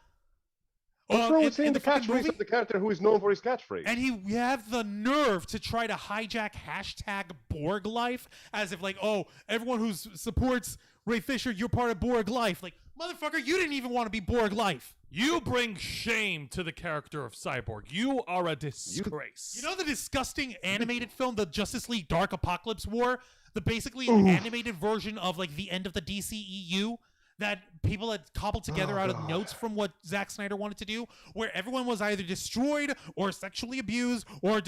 [SPEAKER 1] What's wrong with saying the
[SPEAKER 3] fucking
[SPEAKER 1] catchphrase
[SPEAKER 3] movie?
[SPEAKER 1] of the character who is known for his catchphrase?
[SPEAKER 3] And you have the nerve to try to hijack hashtag Borg life as if, like, oh, everyone who supports Ray Fisher, you're part of Borg life. Like, motherfucker, you didn't even want to be Borg life.
[SPEAKER 2] You bring shame to the character of Cyborg. You are a disgrace.
[SPEAKER 3] You know the disgusting animated film, the Justice League Dark Apocalypse War? The basically animated version of, like, the end of the DCEU that people had cobbled together out of notes from what Zack Snyder wanted to do, where everyone was either destroyed or sexually abused or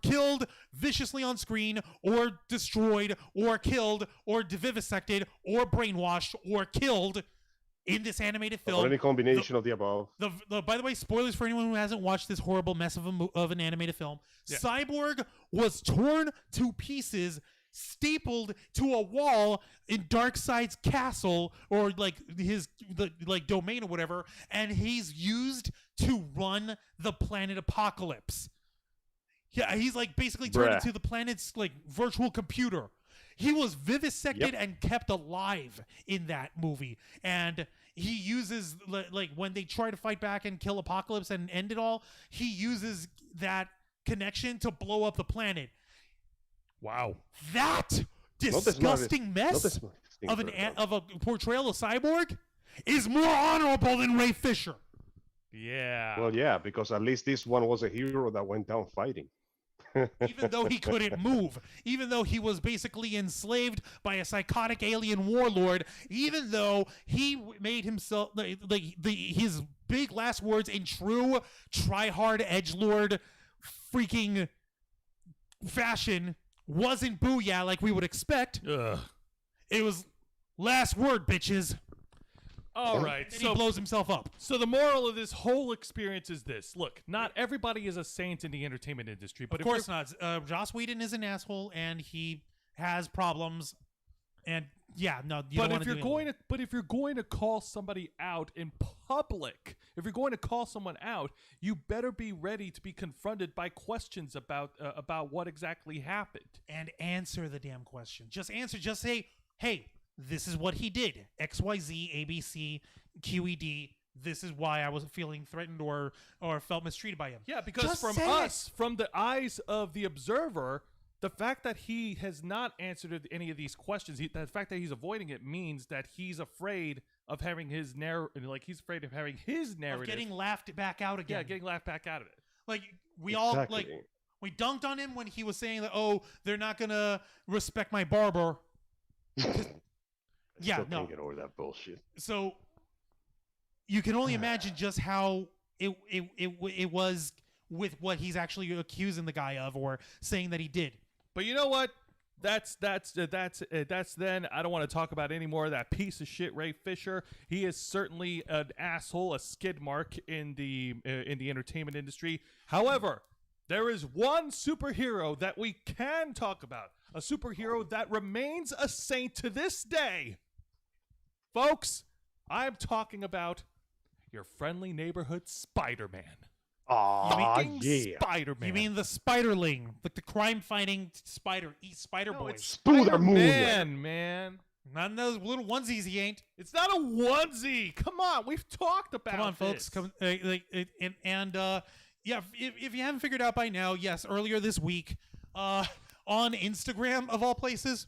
[SPEAKER 3] killed viciously on screen, or destroyed or killed or vivisected or brainwashed or killed in this animated film.
[SPEAKER 1] Or any combination of the above.
[SPEAKER 3] By the way, spoilers for anyone who hasn't watched this horrible mess of an animated film. Yeah. Cyborg was torn to pieces, stapled to a wall in Darkseid's castle, or like his domain or whatever, and he's used to run the planet Apocalypse. Yeah, he's like basically turned into the planet's like virtual computer. He was vivisected and kept alive in that movie, and he uses, like, when they try to fight back and kill Apocalypse and end it all, he uses that connection to blow up the planet.
[SPEAKER 2] Wow.
[SPEAKER 3] That disgusting mess of a portrayal of Cyborg is more honorable than Ray Fisher.
[SPEAKER 2] Yeah.
[SPEAKER 1] Well, yeah, because at least this one was a hero that went down fighting.
[SPEAKER 3] Even though he couldn't move, even though he was basically enslaved by a psychotic alien warlord, even though he made himself his big last words in true try-hard edgelord freaking fashion wasn't "booyah" like we would expect.
[SPEAKER 2] Ugh.
[SPEAKER 3] It was "last word, bitches."
[SPEAKER 2] All right.
[SPEAKER 3] And he blows himself up.
[SPEAKER 2] So the moral of this whole experience is this. Look, not everybody is a saint in the entertainment industry. But
[SPEAKER 3] of course not. Joss Whedon is an asshole, and he has problems. And yeah, no, you don't want to do it.
[SPEAKER 2] But if you're going to call somebody out in public, if you're going to call someone out, you better be ready to be confronted by questions about what exactly happened.
[SPEAKER 3] And answer the damn question. Just answer. Just say, hey, this is what he did. XYZ, ABC, QED. this is why I wasn't feeling threatened or felt mistreated by him.
[SPEAKER 2] Yeah, because
[SPEAKER 3] Just
[SPEAKER 2] from
[SPEAKER 3] say
[SPEAKER 2] us, from the eyes of the observer, the fact that he has not answered any of these questions, the fact that he's avoiding it means that he's afraid of having his he's afraid of having his narrative
[SPEAKER 3] Of getting laughed back out again.
[SPEAKER 2] Yeah, getting laughed back out of it.
[SPEAKER 3] Like we
[SPEAKER 1] Exactly.
[SPEAKER 3] we dunked on him when he was saying that, oh, they're not gonna respect my barber. Yeah,
[SPEAKER 1] Still
[SPEAKER 3] no.
[SPEAKER 1] can't get over that bullshit.
[SPEAKER 3] So you can only imagine just how it was with what he's actually accusing the guy of or saying that he did.
[SPEAKER 2] But you know what? That's then. I don't want to talk about any more of that piece of shit Ray Fisher. He is certainly an asshole, a skid mark in the entertainment industry. However, there is one superhero that we can talk about, a superhero that remains a saint to this day. Folks, I'm talking about your friendly neighborhood Spider-Man.
[SPEAKER 1] Ah,
[SPEAKER 2] Fucking
[SPEAKER 1] yeah.
[SPEAKER 2] Spider-Man.
[SPEAKER 3] You mean the Spiderling, like the crime-fighting spider
[SPEAKER 2] No,
[SPEAKER 3] boys?
[SPEAKER 2] it's
[SPEAKER 1] Spooder Moon.
[SPEAKER 2] Spider-Man, man.
[SPEAKER 3] Not in those little onesies. He ain't.
[SPEAKER 2] It's not a onesie. Come on, we've talked about
[SPEAKER 3] Come on, folks.
[SPEAKER 2] this.
[SPEAKER 3] Come yeah. If you haven't figured out by now, yes, earlier this week, on Instagram of all places,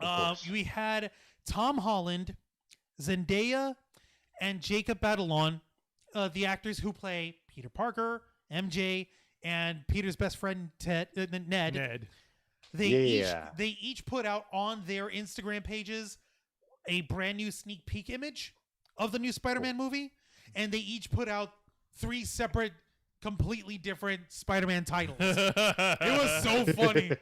[SPEAKER 1] course.
[SPEAKER 3] we had Tom Holland, Zendaya, and Jacob Batalon, the actors who play Peter Parker, MJ, and Peter's best friend Ned. They each put out on their Instagram pages a brand new sneak peek image of the new Spider-Man movie, and they each put out 3 separate, completely different Spider-Man titles. It was so funny.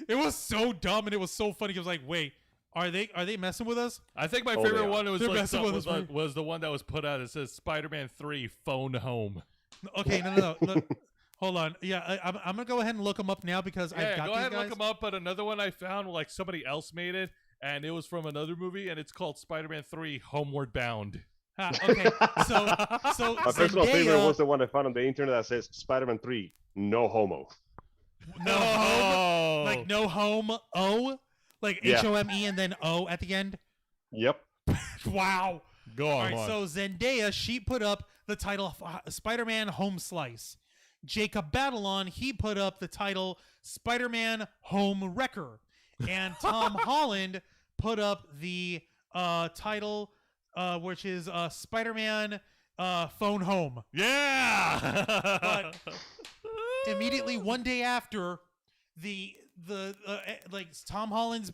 [SPEAKER 3] It was so dumb, and it was so funny. I was like, wait, are they messing with us?
[SPEAKER 2] I think my
[SPEAKER 1] Oh,
[SPEAKER 2] favorite
[SPEAKER 1] they are.
[SPEAKER 2] one was
[SPEAKER 3] They're
[SPEAKER 2] like
[SPEAKER 3] messing with us, man.
[SPEAKER 2] was the one that was put out. It says Spider-Man 3 Phone Home.
[SPEAKER 3] Okay, no. Look, hold on. Yeah, I'm gonna go ahead and look them up now because I've
[SPEAKER 2] Yeah,
[SPEAKER 3] got
[SPEAKER 2] go
[SPEAKER 3] these
[SPEAKER 2] ahead and
[SPEAKER 3] guys.
[SPEAKER 2] look them up. But another one I found, like somebody else made it, and it was from another movie, and it's called Spider-Man 3 Homeward Bound.
[SPEAKER 3] Okay, so
[SPEAKER 1] My personal favorite
[SPEAKER 3] Zendaya,
[SPEAKER 1] was the one I found on the internet that says Spider-Man 3, no homo.
[SPEAKER 3] no home, like no home O, like
[SPEAKER 1] Yeah.
[SPEAKER 3] HOME and then O at the end.
[SPEAKER 1] Yep.
[SPEAKER 3] Wow.
[SPEAKER 2] Go
[SPEAKER 3] All
[SPEAKER 2] on.
[SPEAKER 3] right, so Zendaya, she put up the title Spider-Man Home Slice. Jacob Batalon, he put up the title Spider-Man Home Wrecker. And Tom Holland put up the title, which is Spider-Man Phone Home.
[SPEAKER 2] Yeah.
[SPEAKER 3] But immediately one day after, like Tom Holland's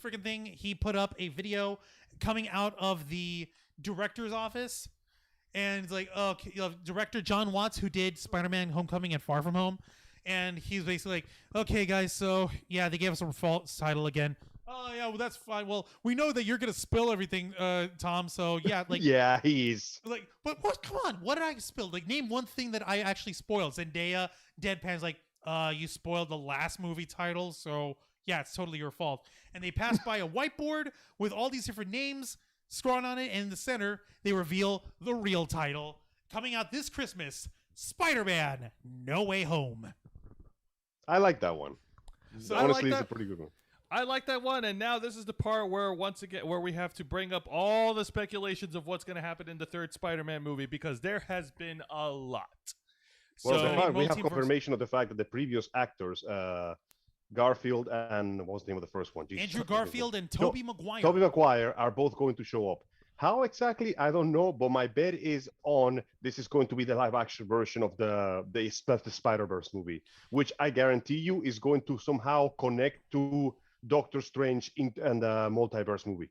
[SPEAKER 3] freaking thing, he put up a video coming out of the director's office, and it's like, director John Watts, who did Spider-Man Homecoming and Far From Home, and he's basically like, okay guys, so yeah, they gave us a false title again. Oh yeah, well that's fine. Well, we know that you're gonna spill everything, Tom. So yeah, like
[SPEAKER 1] Yeah, he's.
[SPEAKER 3] like, but what? Come on, what did I spill? Like, name one thing that I actually spoiled. Zendaya, Deadpan's like, you spoiled the last movie title, so yeah, it's totally your fault. And they pass by a whiteboard with all these different names scrawled on it, and in the center, they reveal the real title coming out this Christmas: Spider-Man: No Way Home.
[SPEAKER 1] I like that one.
[SPEAKER 2] So
[SPEAKER 1] Honestly,
[SPEAKER 2] I like
[SPEAKER 1] it's a pretty good one.
[SPEAKER 2] I like that one, and now this is the part where once again where we have to bring up all the speculations of what's going to happen in the third Spider-Man movie, because there has been a lot.
[SPEAKER 1] Well,
[SPEAKER 2] So
[SPEAKER 1] the fact, we have
[SPEAKER 3] multiverse-
[SPEAKER 1] confirmation of the fact that the previous actors, Garfield and what was the name of the first one? Jesus,
[SPEAKER 3] Andrew
[SPEAKER 1] I forget
[SPEAKER 3] Garfield
[SPEAKER 1] the-
[SPEAKER 3] and Tobey Maguire.
[SPEAKER 1] Tobey Maguire are both going to show up. How exactly? I don't know, but my bet is on this is going to be the live-action version of the Spider-Verse movie, which I guarantee you is going to somehow connect to Doctor Strange and the multiverse movie.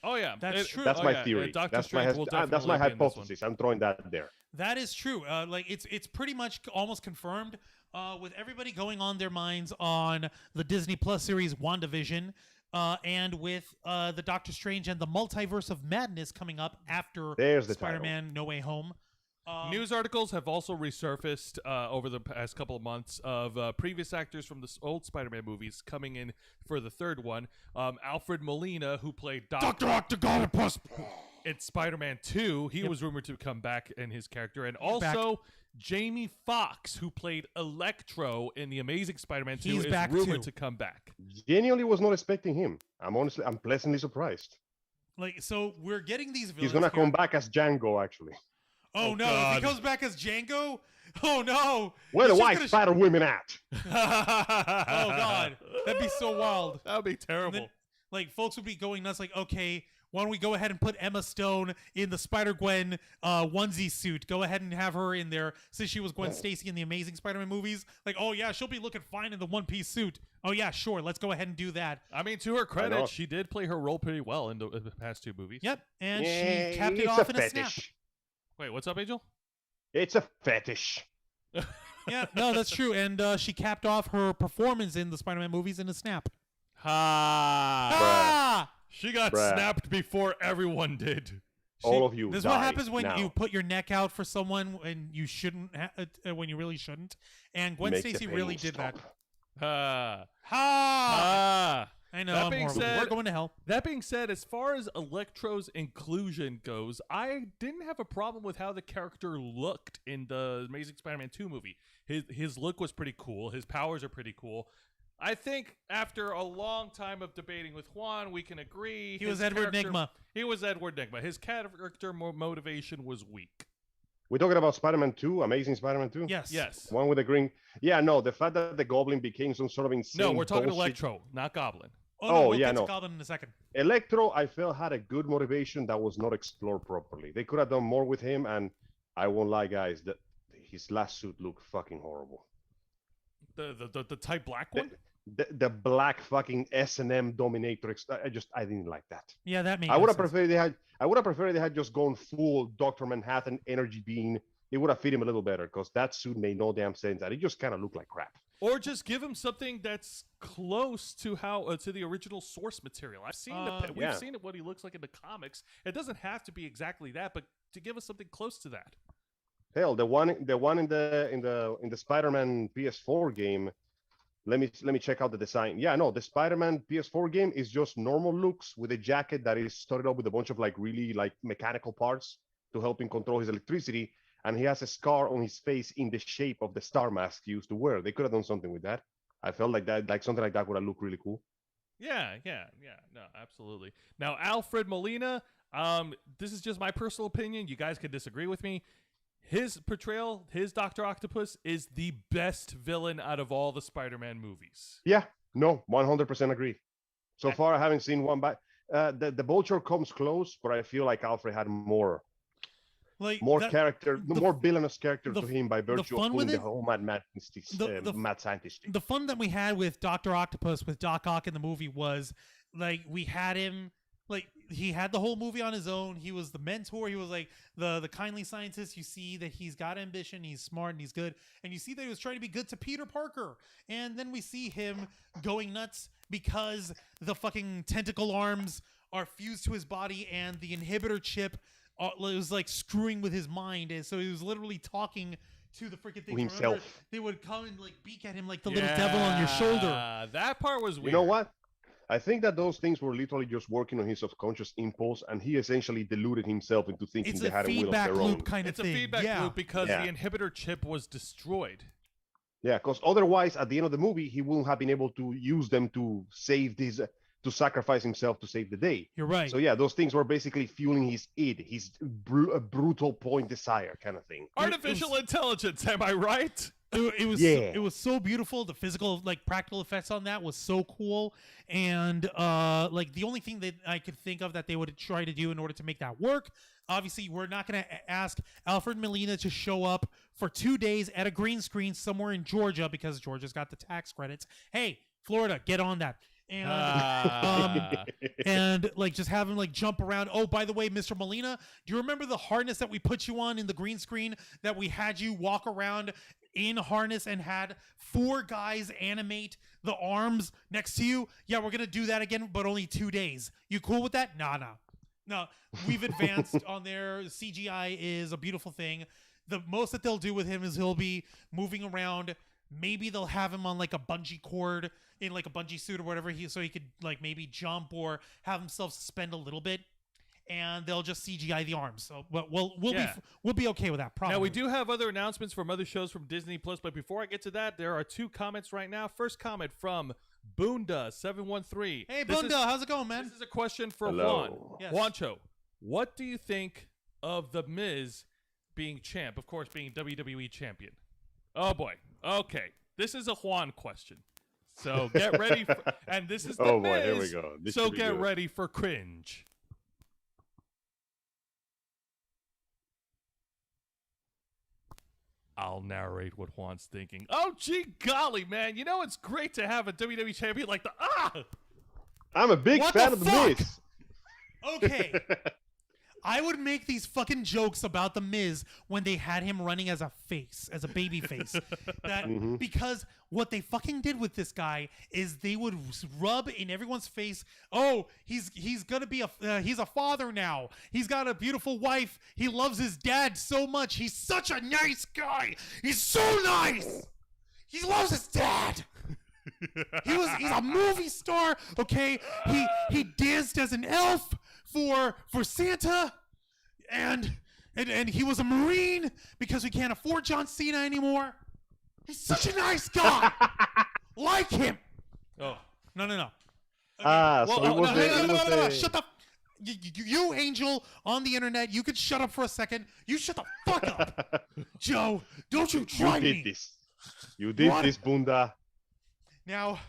[SPEAKER 2] Oh yeah,
[SPEAKER 3] That's true.
[SPEAKER 1] That's
[SPEAKER 2] Oh,
[SPEAKER 1] my
[SPEAKER 2] yeah,
[SPEAKER 1] theory.
[SPEAKER 2] Doctor
[SPEAKER 1] That's
[SPEAKER 2] Strange will
[SPEAKER 1] that's my
[SPEAKER 2] definitely be in this one.
[SPEAKER 1] hypothesis. I'm throwing that there.
[SPEAKER 3] That is true. Like it's pretty much almost confirmed. With everybody going on their minds on the Disney Plus series WandaVision, and with the Doctor Strange and the Multiverse of Madness coming up after
[SPEAKER 1] There's the title.
[SPEAKER 3] Spider-Man: No Way Home.
[SPEAKER 2] News articles have also resurfaced over the past couple of months of previous actors from the old Spider-Man movies coming in for the third one. Alfred Molina, who played Dr. Octopus in Spider-Man 2, he was rumored to come back in his character. And also Jamie Foxx, who played Electro in The Amazing Spider-Man 2,
[SPEAKER 3] He's
[SPEAKER 2] is
[SPEAKER 3] back
[SPEAKER 2] rumored
[SPEAKER 3] too.
[SPEAKER 2] to come back.
[SPEAKER 1] Genuinely was not expecting him. I'm pleasantly surprised.
[SPEAKER 3] Like, so we're getting these villains.
[SPEAKER 1] He's gonna
[SPEAKER 3] here.
[SPEAKER 1] come back as Django, actually.
[SPEAKER 3] Oh,
[SPEAKER 2] Oh,
[SPEAKER 3] no!
[SPEAKER 2] God.
[SPEAKER 3] If he comes back as Django, oh no!
[SPEAKER 1] Where the
[SPEAKER 3] He's just
[SPEAKER 1] white
[SPEAKER 3] gonna
[SPEAKER 1] Spider women at?
[SPEAKER 2] Oh
[SPEAKER 3] God, that'd be so wild.
[SPEAKER 2] That would be
[SPEAKER 3] And
[SPEAKER 2] terrible.
[SPEAKER 3] then, like, folks would be going nuts. Like, okay, why don't we go ahead and put Emma Stone in the Spider-Gwen onesie suit? Go ahead and have her in there since she was Gwen Stacy in the Amazing Spider-Man movies. Like, oh yeah, she'll be looking fine in the one-piece suit. Oh yeah, sure, let's go ahead and do that.
[SPEAKER 2] I mean, to her
[SPEAKER 1] know.
[SPEAKER 2] credit, she did play her role pretty well in the past 2 movies.
[SPEAKER 3] Yep, and
[SPEAKER 1] Yeah,
[SPEAKER 3] she capped it
[SPEAKER 1] it's
[SPEAKER 3] off
[SPEAKER 1] a
[SPEAKER 3] in a snap.
[SPEAKER 1] fetish.
[SPEAKER 2] Wait, what's up, Angel?
[SPEAKER 1] It's a fetish.
[SPEAKER 3] Yeah, no, that's true. And she capped off her performance in the Spider-Man movies in a snap.
[SPEAKER 2] Ha!
[SPEAKER 3] Ah!
[SPEAKER 2] She got
[SPEAKER 1] Bruh.
[SPEAKER 2] snapped before everyone did.
[SPEAKER 1] All of you
[SPEAKER 3] This is
[SPEAKER 1] die
[SPEAKER 3] what happens when
[SPEAKER 1] now.
[SPEAKER 3] you put your neck out for someone when you shouldn't, when you really shouldn't. And Gwen
[SPEAKER 1] Make the
[SPEAKER 3] Stacy
[SPEAKER 1] pain
[SPEAKER 3] really did that.
[SPEAKER 1] stop.
[SPEAKER 2] Ha!
[SPEAKER 3] Ha!
[SPEAKER 2] Ha!
[SPEAKER 3] I know.
[SPEAKER 2] That
[SPEAKER 3] I'm
[SPEAKER 2] being
[SPEAKER 3] horrible.
[SPEAKER 2] said-
[SPEAKER 3] We're going to hell.
[SPEAKER 2] That being said, as far as Electro's inclusion goes, I didn't have a problem with how the character looked in the Amazing Spider-Man 2 movie. His look was pretty cool. His powers are pretty cool. I think after a long time of debating with Juan, we can agree
[SPEAKER 3] He
[SPEAKER 2] his
[SPEAKER 3] was Edward
[SPEAKER 2] character-
[SPEAKER 3] Nygma.
[SPEAKER 2] He was Edward Nygma. His character motivation was weak.
[SPEAKER 1] We're talking about Spider-Man 2, Amazing Spider-Man 2?
[SPEAKER 3] Yes.
[SPEAKER 2] Yes.
[SPEAKER 1] One with the green. Yeah, no, the fact that the Goblin became some sort of insane.
[SPEAKER 2] No, we're talking
[SPEAKER 1] bullshit-
[SPEAKER 2] Electro, not Goblin.
[SPEAKER 3] Oh, no,
[SPEAKER 1] Oh,
[SPEAKER 3] we'll
[SPEAKER 1] yeah,
[SPEAKER 3] get to
[SPEAKER 1] no.
[SPEAKER 3] Goblin in a second.
[SPEAKER 1] Electro, I felt, had a good motivation that was not explored properly. They could have done more with him, and I won't lie, guys, that his last suit looked fucking horrible.
[SPEAKER 2] The type black one?
[SPEAKER 1] The black fucking S&M dominatrix. I didn't like that.
[SPEAKER 3] Yeah, that makes
[SPEAKER 1] I would have
[SPEAKER 3] sense.
[SPEAKER 1] preferred they had just gone full Dr. Manhattan energy beam. It would have fit him a little better because that suit made no damn sense and it just kind of looked like crap.
[SPEAKER 2] Or just give him something that's close to how to the original source material. I've seen we've
[SPEAKER 1] Yeah.
[SPEAKER 2] seen what he looks like in the comics. It doesn't have to be exactly that, but to give us something close to that.
[SPEAKER 1] Hell, the one in the Spider-Man PS4 game. Let me check out the design. Yeah, no, the Spider-Man PS4 game is just normal looks with a jacket that is started up with a bunch of like really like mechanical parts to help him control his electricity. And he has a scar on his face in the shape of the star mask he used to wear. They could have done something with that. I felt like that, like something like that would have looked really cool.
[SPEAKER 2] Yeah, no, absolutely. Now, Alfred Molina, this is just my personal opinion. You guys could disagree with me. His portrayal, his Dr. Octopus, is the best villain out of all the Spider-Man movies.
[SPEAKER 1] Yeah, no, 100% agree. So far, I haven't seen one back. The Vulture comes close, but I feel like Alfred had more
[SPEAKER 3] Like that-
[SPEAKER 1] character,
[SPEAKER 3] the-
[SPEAKER 1] more villainous character
[SPEAKER 3] the-
[SPEAKER 1] to him by virtue
[SPEAKER 3] fun
[SPEAKER 1] of
[SPEAKER 3] with
[SPEAKER 1] being the
[SPEAKER 3] it-
[SPEAKER 1] whole mad scientist.
[SPEAKER 3] the fun that we had with Dr. Octopus with Doc Ock in the movie was like we had him like he had the whole movie on his own. He was the mentor. He was like the kindly scientist. You see that he's got ambition. He's smart and he's good. And you see that he was trying to be good to Peter Parker. And then we see him going nuts because the fucking tentacle arms are fused to his body and the inhibitor chip was like screwing with his mind. And so he was literally talking to the freaking thing. Remember,
[SPEAKER 1] Himself.
[SPEAKER 3] they would come and like beak at him like the little devil on your shoulder.
[SPEAKER 2] That part was weird.
[SPEAKER 1] You know what? I think that those things were literally just working on his subconscious impulse, and he essentially deluded himself into thinking
[SPEAKER 3] It's
[SPEAKER 1] they
[SPEAKER 3] a
[SPEAKER 1] had a will of
[SPEAKER 3] feedback
[SPEAKER 1] their own.
[SPEAKER 3] loop kind of
[SPEAKER 2] It's a
[SPEAKER 3] thing.
[SPEAKER 2] feedback
[SPEAKER 3] yeah.
[SPEAKER 2] loop because
[SPEAKER 1] Yeah.
[SPEAKER 2] the inhibitor chip was destroyed.
[SPEAKER 1] Yeah, because otherwise, at the end of the movie, he wouldn't have been able to use them to save this, to sacrifice himself to save the day.
[SPEAKER 3] You're right.
[SPEAKER 1] So yeah, those things were basically fueling his id, his brutal point desire kind of thing.
[SPEAKER 2] Artificial intelligence, am I right?
[SPEAKER 3] It was
[SPEAKER 1] Yeah.
[SPEAKER 3] it was so beautiful. The physical like practical effects on that was so cool. And like the only thing that I could think of that they would try to do in order to make that work, obviously we're not going to ask Alfred Molina to show up for 2 days at a green screen somewhere in Georgia because Georgia's got the tax credits. Hey, Florida, get on that. And and like just have him like jump around. Oh, by the way, Mr. Molina, do you remember the harness that we put you on in the green screen that we had you walk around in harness and had 4 guys animate the arms next to you? Yeah, we're gonna do that again, but only 2 days. You cool with that? No, we've advanced on there. CGI is a beautiful thing. The most that they'll do with him is he'll be moving around. Maybe they'll have him on like a bungee cord in like a bungee suit or whatever, so he could like maybe jump or have himself suspend a little bit, and they'll just CGI the arms. So we'll be okay with that. Probably.
[SPEAKER 2] Now, we do have other announcements from other shows from Disney Plus, but before I get to that, there are 2 comments right now. First comment from Bunda713.
[SPEAKER 3] Hey, Bunda, how's it going, man?
[SPEAKER 2] This is a question for
[SPEAKER 1] Hello.
[SPEAKER 2] Juan.
[SPEAKER 3] Yes.
[SPEAKER 2] Juancho, what do you think of The Miz being champ? Of course, being WWE champion. Oh, boy. Okay. This is a Juan question. So get ready. And this is The
[SPEAKER 1] Oh
[SPEAKER 2] Miz.
[SPEAKER 1] boy, here we go. This
[SPEAKER 2] So
[SPEAKER 1] should be
[SPEAKER 2] get
[SPEAKER 1] good.
[SPEAKER 2] ready for cringe. I'll narrate what Juan's thinking. Oh, gee golly, man. You know, it's great to have a WWE champion like the...
[SPEAKER 1] I'm a big
[SPEAKER 3] What
[SPEAKER 1] fan
[SPEAKER 3] the
[SPEAKER 1] of the
[SPEAKER 3] fuck?
[SPEAKER 1] Miz.
[SPEAKER 3] Okay. I would make these fucking jokes about The Miz when they had him running as a face, as a baby face. That because what they fucking did with this guy is they would rub in everyone's face, oh, he's gonna be he's a father now. He's got a beautiful wife. He loves his dad so much. He's such a nice guy. He's so nice. He loves his dad. He's a movie star, okay? He danced as an elf for Santa, and he was a Marine because we can't afford John Cena anymore. He's such a nice guy. Like him.
[SPEAKER 2] Oh.
[SPEAKER 3] No. Okay.
[SPEAKER 1] So it was
[SPEAKER 3] No. Shut the you Angel on the internet, you could shut up for a second. You shut the fuck up. Joe, don't you try
[SPEAKER 1] You
[SPEAKER 3] me.
[SPEAKER 1] did this. You did
[SPEAKER 3] What?
[SPEAKER 1] this, Bunda.
[SPEAKER 3] Now,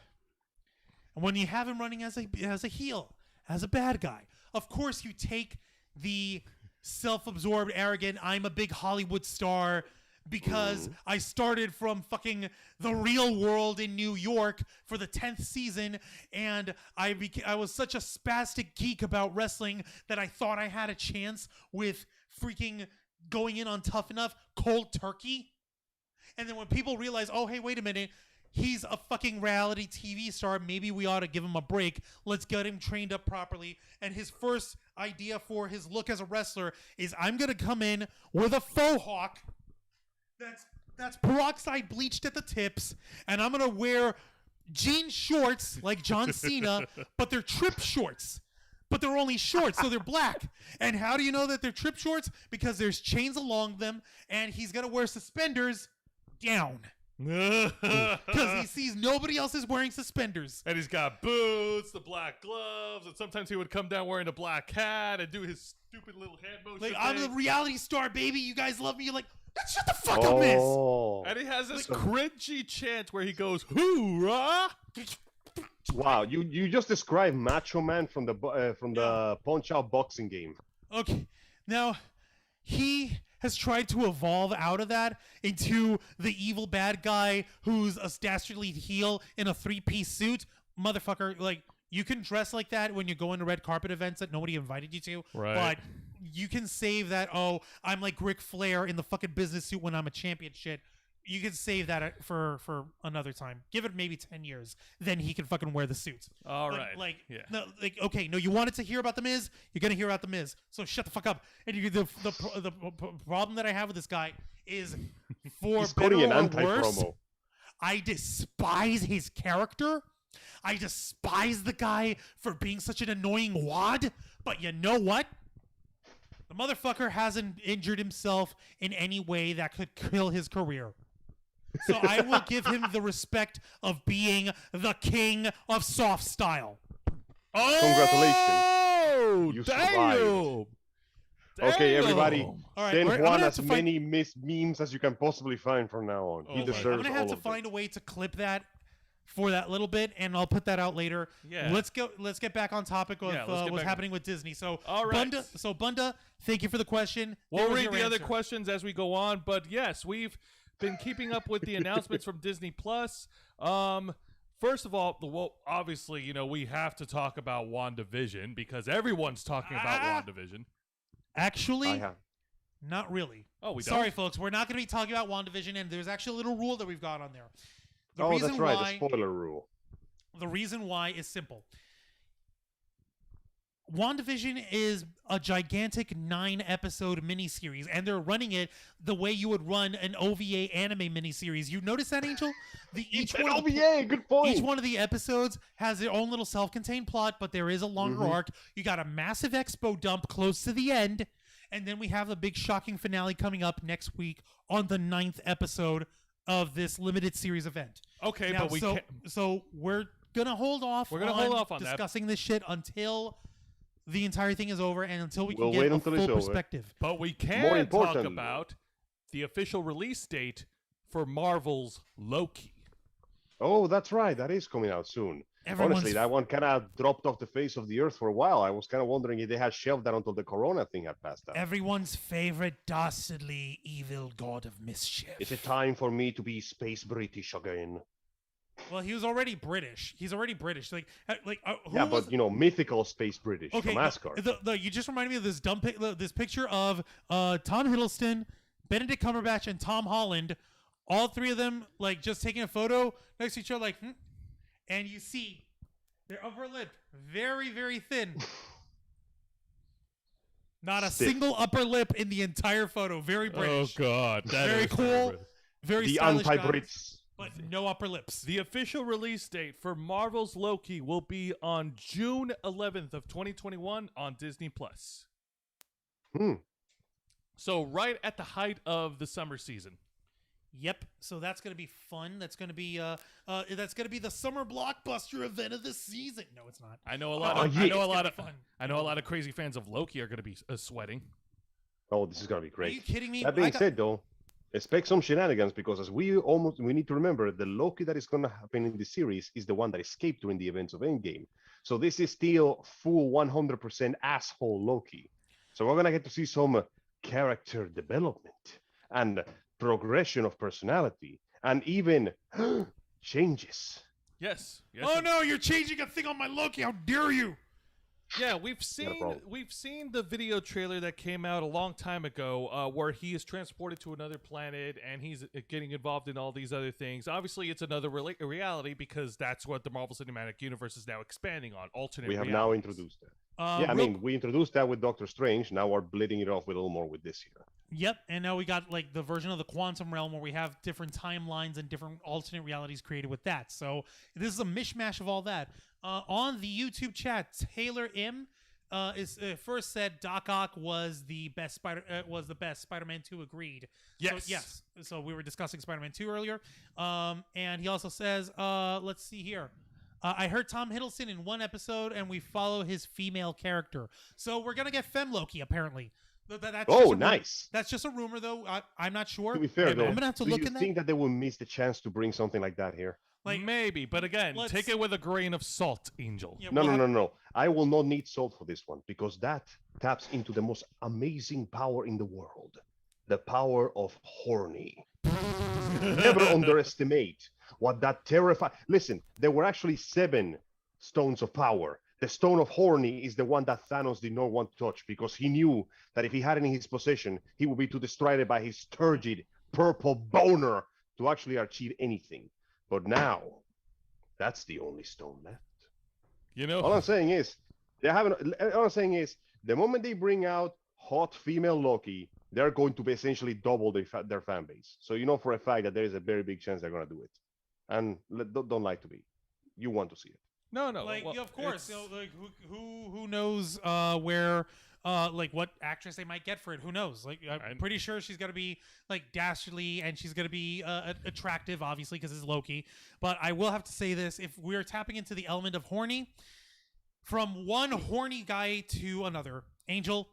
[SPEAKER 3] when you have him running as a heel, as a bad guy, of course you take the self-absorbed, arrogant, I'm a big Hollywood star because I started from fucking the real world in New York for the 10th season, and I was such a spastic geek about wrestling that I thought I had a chance with freaking going in on Tough Enough cold turkey. And then when people realize, oh, hey, wait a minute, he's a fucking reality TV star. Maybe we ought to give him a break. Let's get him trained up properly. And his first idea for his look as a wrestler is I'm going to come in with a faux hawk that's peroxide bleached at the tips, and I'm going to wear jean shorts like John Cena, but they're trip shorts. But they're only shorts, so they're black. And how do you know that they're trip shorts? Because there's chains along them, and he's going to wear suspenders down. Because he sees nobody else is wearing suspenders.
[SPEAKER 2] And he's got boots, the black gloves, and sometimes he would come down wearing a black hat and do his stupid little hand motion.
[SPEAKER 3] Like, I'm the
[SPEAKER 2] thing.
[SPEAKER 3] reality star, baby. You guys love me. You're like, shut the fuck up, miss.
[SPEAKER 1] Oh.
[SPEAKER 2] And he has this cringy chant where he goes, hoorah!
[SPEAKER 1] Wow, you just described Macho Man from the Punch-Out boxing game.
[SPEAKER 3] Okay. Now, he has tried to evolve out of that into the evil bad guy who's a dastardly heel in a three-piece suit. Motherfucker, like, you can dress like that when you go into red carpet events that nobody invited you to.
[SPEAKER 2] Right.
[SPEAKER 3] But you can save that, oh, I'm like Ric Flair in the fucking business suit when I'm a champion shit. You can save that for another time. Give it maybe 10 years. Then he can fucking wear the suits.
[SPEAKER 2] All
[SPEAKER 3] But,
[SPEAKER 2] right.
[SPEAKER 3] Like,
[SPEAKER 2] Yeah.
[SPEAKER 3] no, like, okay, no, you wanted to hear about The Miz? You're going to hear about The Miz. So shut the fuck up. And the problem that I have with this guy is for
[SPEAKER 1] He's
[SPEAKER 3] better
[SPEAKER 1] quoting an
[SPEAKER 3] or
[SPEAKER 1] anti-promo.
[SPEAKER 3] worse, I despise his character. I despise the guy for being such an annoying wad. But you know what? The motherfucker hasn't injured himself in any way that could kill his career. So I will give him the respect of being the king of soft style.
[SPEAKER 1] Congratulations. You
[SPEAKER 2] damn!
[SPEAKER 1] Okay, everybody.
[SPEAKER 3] All right,
[SPEAKER 1] Send
[SPEAKER 3] I'm gonna
[SPEAKER 1] Juan
[SPEAKER 3] have
[SPEAKER 1] as
[SPEAKER 3] to find-
[SPEAKER 1] many memes as you can possibly find from now on.
[SPEAKER 2] Oh
[SPEAKER 1] He
[SPEAKER 2] my-
[SPEAKER 1] deserves
[SPEAKER 3] I'm gonna have
[SPEAKER 1] all
[SPEAKER 3] to
[SPEAKER 1] of
[SPEAKER 3] find
[SPEAKER 1] it.
[SPEAKER 3] a way to clip that for that little bit, and I'll put that out later.
[SPEAKER 2] Yeah.
[SPEAKER 3] Let's get back on topic of
[SPEAKER 2] Yeah, let's get
[SPEAKER 3] what's
[SPEAKER 2] back-
[SPEAKER 3] happening with Disney. So,
[SPEAKER 2] All right.
[SPEAKER 3] Bunda, thank you for the question.
[SPEAKER 2] We'll
[SPEAKER 3] Here was
[SPEAKER 2] read
[SPEAKER 3] your
[SPEAKER 2] the other
[SPEAKER 3] answer.
[SPEAKER 2] questions as we go on, but yes, we've been keeping up with the announcements from Disney Plus. First of all, obviously, you know, we have to talk about WandaVision because everyone's talking about WandaVision.
[SPEAKER 3] Actually,
[SPEAKER 1] I have.
[SPEAKER 3] not really.
[SPEAKER 2] Oh, we don't?
[SPEAKER 3] Sorry, folks. We're not going to be talking about WandaVision, and there's actually a little rule that we've got on there. The
[SPEAKER 1] Oh,
[SPEAKER 3] reason
[SPEAKER 1] that's right.
[SPEAKER 3] why,
[SPEAKER 1] The spoiler rule.
[SPEAKER 3] The reason why is simple. WandaVision is a gigantic 9-episode miniseries, and they're running it the way you would run an OVA anime miniseries. You notice that, Angel? Each
[SPEAKER 1] An
[SPEAKER 3] one of the-
[SPEAKER 1] OVA, good point.
[SPEAKER 3] Each one of the episodes has their own little self-contained plot, but there is a longer arc. You got a massive expo dump close to the end, and then we have the big shocking finale coming up next week on the 9th episode of this limited series event.
[SPEAKER 2] Okay,
[SPEAKER 3] Now,
[SPEAKER 2] but we
[SPEAKER 3] so,
[SPEAKER 2] can't.
[SPEAKER 3] so we're gonna hold off.
[SPEAKER 2] We're gonna hold off on
[SPEAKER 3] discussing this shit until the entire thing is over and until we can
[SPEAKER 1] We'll
[SPEAKER 3] get
[SPEAKER 1] wait
[SPEAKER 3] a
[SPEAKER 1] until
[SPEAKER 3] full
[SPEAKER 1] it's over.
[SPEAKER 3] perspective.
[SPEAKER 2] But we
[SPEAKER 1] More
[SPEAKER 2] can talk
[SPEAKER 1] important-
[SPEAKER 2] about the official release date for Marvel's Loki.
[SPEAKER 1] Oh, that's right. That is coming out soon. Honestly, that one kind of dropped off the face of the earth for a while. I was kind of wondering if they had shelved that until the Corona thing had passed out.
[SPEAKER 3] Everyone's favorite dastardly evil god of mischief.
[SPEAKER 1] Is it time for me to be space British again?
[SPEAKER 3] Well, he was already British. He's already British. Who
[SPEAKER 1] Yeah,
[SPEAKER 3] was,
[SPEAKER 1] but you know, mythical space British
[SPEAKER 3] okay,
[SPEAKER 1] from Asgard.
[SPEAKER 3] you just reminded me of this this picture of Tom Hiddleston, Benedict Cumberbatch, and Tom Holland, all three of them like just taking a photo next to each other, like, and you see their upper lip very, very thin. Not a
[SPEAKER 1] Stiff.
[SPEAKER 3] single upper lip in the entire photo. Very British.
[SPEAKER 2] Oh God, that
[SPEAKER 3] Very
[SPEAKER 2] is
[SPEAKER 3] cool.
[SPEAKER 2] British.
[SPEAKER 3] Very
[SPEAKER 1] The
[SPEAKER 3] stylish guys,
[SPEAKER 1] anti-Brits.
[SPEAKER 3] but no upper lips.
[SPEAKER 2] The official release date for Marvel's Loki will be on June 11th of 2021 on Disney Plus.
[SPEAKER 1] Hmm.
[SPEAKER 2] So right at the height of the summer season.
[SPEAKER 3] Yep. So that's gonna be fun. That's gonna be the summer blockbuster event of the season. No, it's not.
[SPEAKER 2] I know a lot
[SPEAKER 1] Oh,
[SPEAKER 2] of
[SPEAKER 1] yeah.
[SPEAKER 2] I know a
[SPEAKER 3] It's
[SPEAKER 2] lot
[SPEAKER 3] gonna
[SPEAKER 2] of
[SPEAKER 3] be fun.
[SPEAKER 2] I know a lot of crazy fans of Loki are going to be sweating.
[SPEAKER 1] Oh, this is gonna be
[SPEAKER 3] Are you
[SPEAKER 1] great.
[SPEAKER 3] kidding me?
[SPEAKER 1] That being said, though, expect some shenanigans because as we need to remember, the Loki that is gonna happen in the series is the one that escaped during the events of Endgame. So this is still full 100% asshole Loki. So we're gonna get to see some character development and progression of personality and even changes.
[SPEAKER 2] Yes.
[SPEAKER 3] Oh no, you're changing a thing on my Loki. How dare you?
[SPEAKER 2] Yeah, we've
[SPEAKER 1] problem.
[SPEAKER 2] seen the video trailer that came out a long time ago, where he is transported to another planet and he's getting involved in all these other things. Obviously, it's another reality because that's what the Marvel Cinematic Universe is now expanding on. Alternate.
[SPEAKER 1] We have
[SPEAKER 2] realities.
[SPEAKER 1] now introduced that. Yeah, I mean, we introduced that with Doctor Strange. Now we're bleeding it off with a little more with this here.
[SPEAKER 3] Yep, and now we got like the version of the quantum realm where we have different timelines and different alternate realities created with that. So this is a mishmash of all that. On the YouTube chat, Taylor M is first said Doc Ock was the best Spider-Man 2 agreed.
[SPEAKER 2] Yes.
[SPEAKER 3] So, yes. So we were discussing Spider-Man 2 earlier. And he also says, let's see here. I heard Tom Hiddleston in one episode, and we follow his female character. So we're gonna get Femme Loki apparently. That's
[SPEAKER 1] Oh,
[SPEAKER 3] just
[SPEAKER 1] nice.
[SPEAKER 3] That's just a rumor, though. I'm not sure.
[SPEAKER 1] To be fair, though,
[SPEAKER 3] I'm gonna have to
[SPEAKER 1] do
[SPEAKER 3] look
[SPEAKER 1] you
[SPEAKER 3] in that.
[SPEAKER 1] think that they will miss the chance to bring something like that here?
[SPEAKER 3] Like,
[SPEAKER 2] Maybe, but again,
[SPEAKER 3] let's-
[SPEAKER 2] take it with a grain of salt, Angel.
[SPEAKER 3] yeah,
[SPEAKER 1] No,
[SPEAKER 3] we'll
[SPEAKER 1] no,
[SPEAKER 3] have-
[SPEAKER 1] no, no. I will not need salt for this one because that taps into the most amazing power in the world, the power of horny. Never underestimate what that terrifying. Listen, there were actually 7 stones of power. The stone of horny is the one that Thanos did not want to touch because he knew that if he had it in his possession, he would be too distracted by his turgid purple boner to actually achieve anything. But now, that's the only stone left.
[SPEAKER 2] You know,
[SPEAKER 1] All I'm saying is, the moment they bring out hot female Loki, they're going to essentially double their fan base. So you know for a fact that there is a very big chance they're going to do it. And don't lie to me. You want to see it.
[SPEAKER 2] no.
[SPEAKER 3] like,
[SPEAKER 2] well,
[SPEAKER 3] yeah, of course.
[SPEAKER 2] it's-
[SPEAKER 3] You know, like, who knows where, like, what actress they might get for it? Who knows? Like, I'm pretty sure she's gonna be like dastardly and she's gonna be attractive, obviously, because it's Loki. But I will have to say this: if we're tapping into the element of horny, from one horny guy to another, Angel,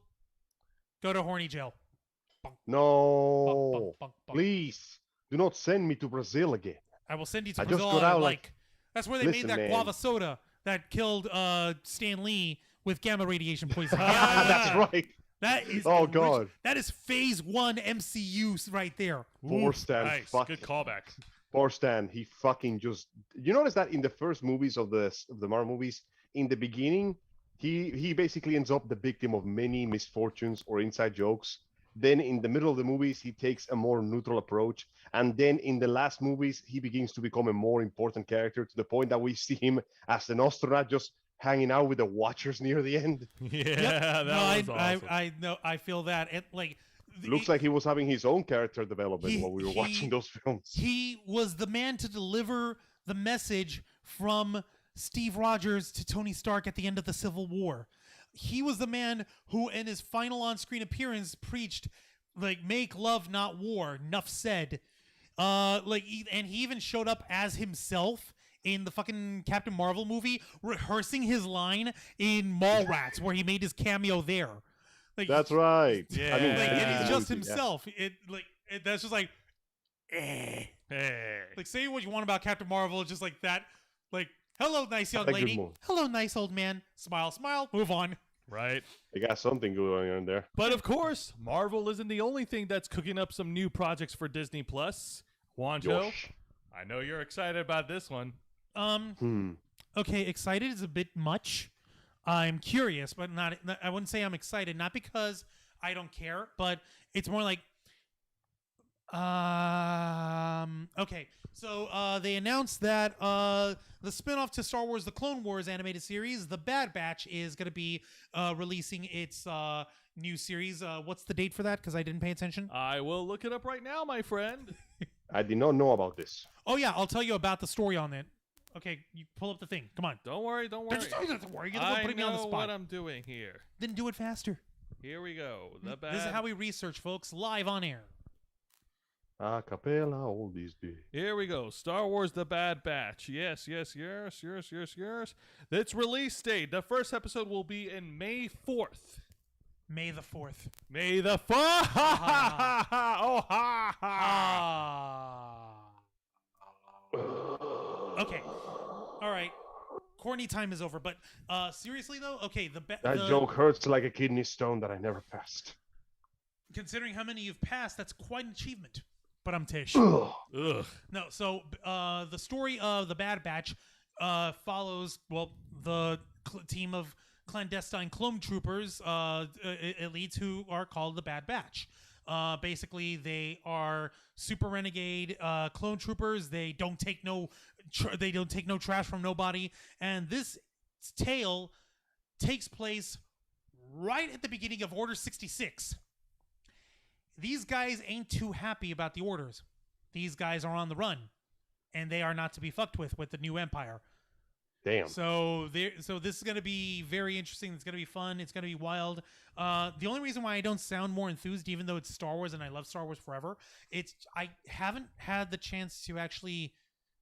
[SPEAKER 3] go to horny jail.
[SPEAKER 1] No,
[SPEAKER 3] Bunk, bunk.
[SPEAKER 1] please do not send me to Brazil again.
[SPEAKER 3] I will send you to
[SPEAKER 1] I just
[SPEAKER 3] Brazil.
[SPEAKER 1] got out,
[SPEAKER 3] Like, that's where they
[SPEAKER 1] listen,
[SPEAKER 3] made that
[SPEAKER 1] man.
[SPEAKER 3] guava soda that killed Stan Lee with gamma radiation poisoning.
[SPEAKER 1] That's right.
[SPEAKER 3] That is
[SPEAKER 1] Oh, God.
[SPEAKER 3] That is phase 1 MCU right there.
[SPEAKER 1] Poor
[SPEAKER 2] Ooh,
[SPEAKER 1] Stan.
[SPEAKER 2] nice,
[SPEAKER 1] fucking-
[SPEAKER 2] good callback.
[SPEAKER 1] Poor Stan. He fucking just. You notice that in the first movies of the Marvel movies, in the beginning, he basically ends up the victim of many misfortunes or inside jokes. Then in the middle of the movies, he takes a more neutral approach. And then in the last movies, he begins to become a more important character to the point that we see him as an astronaut just hanging out with the Watchers near the end.
[SPEAKER 2] Yeah, that
[SPEAKER 3] no,
[SPEAKER 2] was awesome.
[SPEAKER 3] I know. I feel that. It like
[SPEAKER 1] Looks like he was having his own character development
[SPEAKER 3] He-
[SPEAKER 1] while we were
[SPEAKER 3] he-
[SPEAKER 1] watching those films.
[SPEAKER 3] he was the man to deliver the message from Steve Rogers to Tony Stark at the end of the Civil War. He was the man who, in his final on-screen appearance, preached like "Make love, not war." Nuff said. And he even showed up as himself in the fucking Captain Marvel movie rehearsing his line in Mallrats, where he made his cameo there. Like,
[SPEAKER 1] That's right.
[SPEAKER 2] Yeah.
[SPEAKER 1] I mean,
[SPEAKER 3] Like,
[SPEAKER 2] Yeah.
[SPEAKER 3] and he's just
[SPEAKER 1] yeah.
[SPEAKER 3] himself. That's just like,
[SPEAKER 2] Hey.
[SPEAKER 3] like say what you want about Captain Marvel, just like that. Like, hello, nice young
[SPEAKER 1] Like good
[SPEAKER 3] lady.
[SPEAKER 1] move.
[SPEAKER 3] Hello, nice old man. Smile, smile. Move on.
[SPEAKER 2] Right.
[SPEAKER 1] They got something going on there.
[SPEAKER 2] But of course, Marvel isn't the only thing that's cooking up some new projects for Disney Plus. Juancho,
[SPEAKER 1] Yosh.
[SPEAKER 2] I know you're excited about this one.
[SPEAKER 3] Okay, excited is a bit much. I'm curious, but not. I wouldn't say I'm excited, not because I don't care, but it's more like. Okay, so they announced that the spinoff to Star Wars: The Clone Wars animated series, The Bad Batch, is going to be releasing its new series. What's the date for that? Because I didn't pay attention.
[SPEAKER 2] I will look it up right now, my friend.
[SPEAKER 1] I did not know about this.
[SPEAKER 3] Oh yeah, I'll tell you about the story on it. Okay, you pull up the thing. Come on.
[SPEAKER 2] Don't worry, don't worry.
[SPEAKER 3] Don't worry. You're
[SPEAKER 2] I
[SPEAKER 3] putting me on the
[SPEAKER 2] know
[SPEAKER 3] spot.
[SPEAKER 2] what I'm doing here.
[SPEAKER 3] Then do it faster.
[SPEAKER 2] Here we go. The
[SPEAKER 3] This is how we research, folks, live on air.
[SPEAKER 1] A cappella, all these days.
[SPEAKER 2] Here we go. Star Wars: The Bad Batch. Yes. Its release date. The first episode will be in May 4th.
[SPEAKER 3] May the 4th.
[SPEAKER 2] May the 4th. Oh ha ha.
[SPEAKER 3] Okay. All right. Corny time is over, but seriously though, okay,
[SPEAKER 1] That joke hurts like a kidney stone that I never passed.
[SPEAKER 3] considering how many you've passed, that's quite an achievement. But I'm Tish.
[SPEAKER 1] Ugh.
[SPEAKER 2] Ugh.
[SPEAKER 3] No, so the story of the Bad Batch follows the team of clandestine clone troopers, elites who are called the Bad Batch. Basically, they are super renegade clone troopers. They don't take no trash from nobody. And this tale takes place right at the beginning of Order 66. These guys ain't too happy about the orders. These guys are on the run, and they are not to be fucked with the new empire.
[SPEAKER 1] Damn.
[SPEAKER 3] So this is going to be very interesting. It's going to be fun. It's going to be wild. The only reason why I don't sound more enthused, even though it's Star Wars and I love Star Wars forever, I haven't had the chance to actually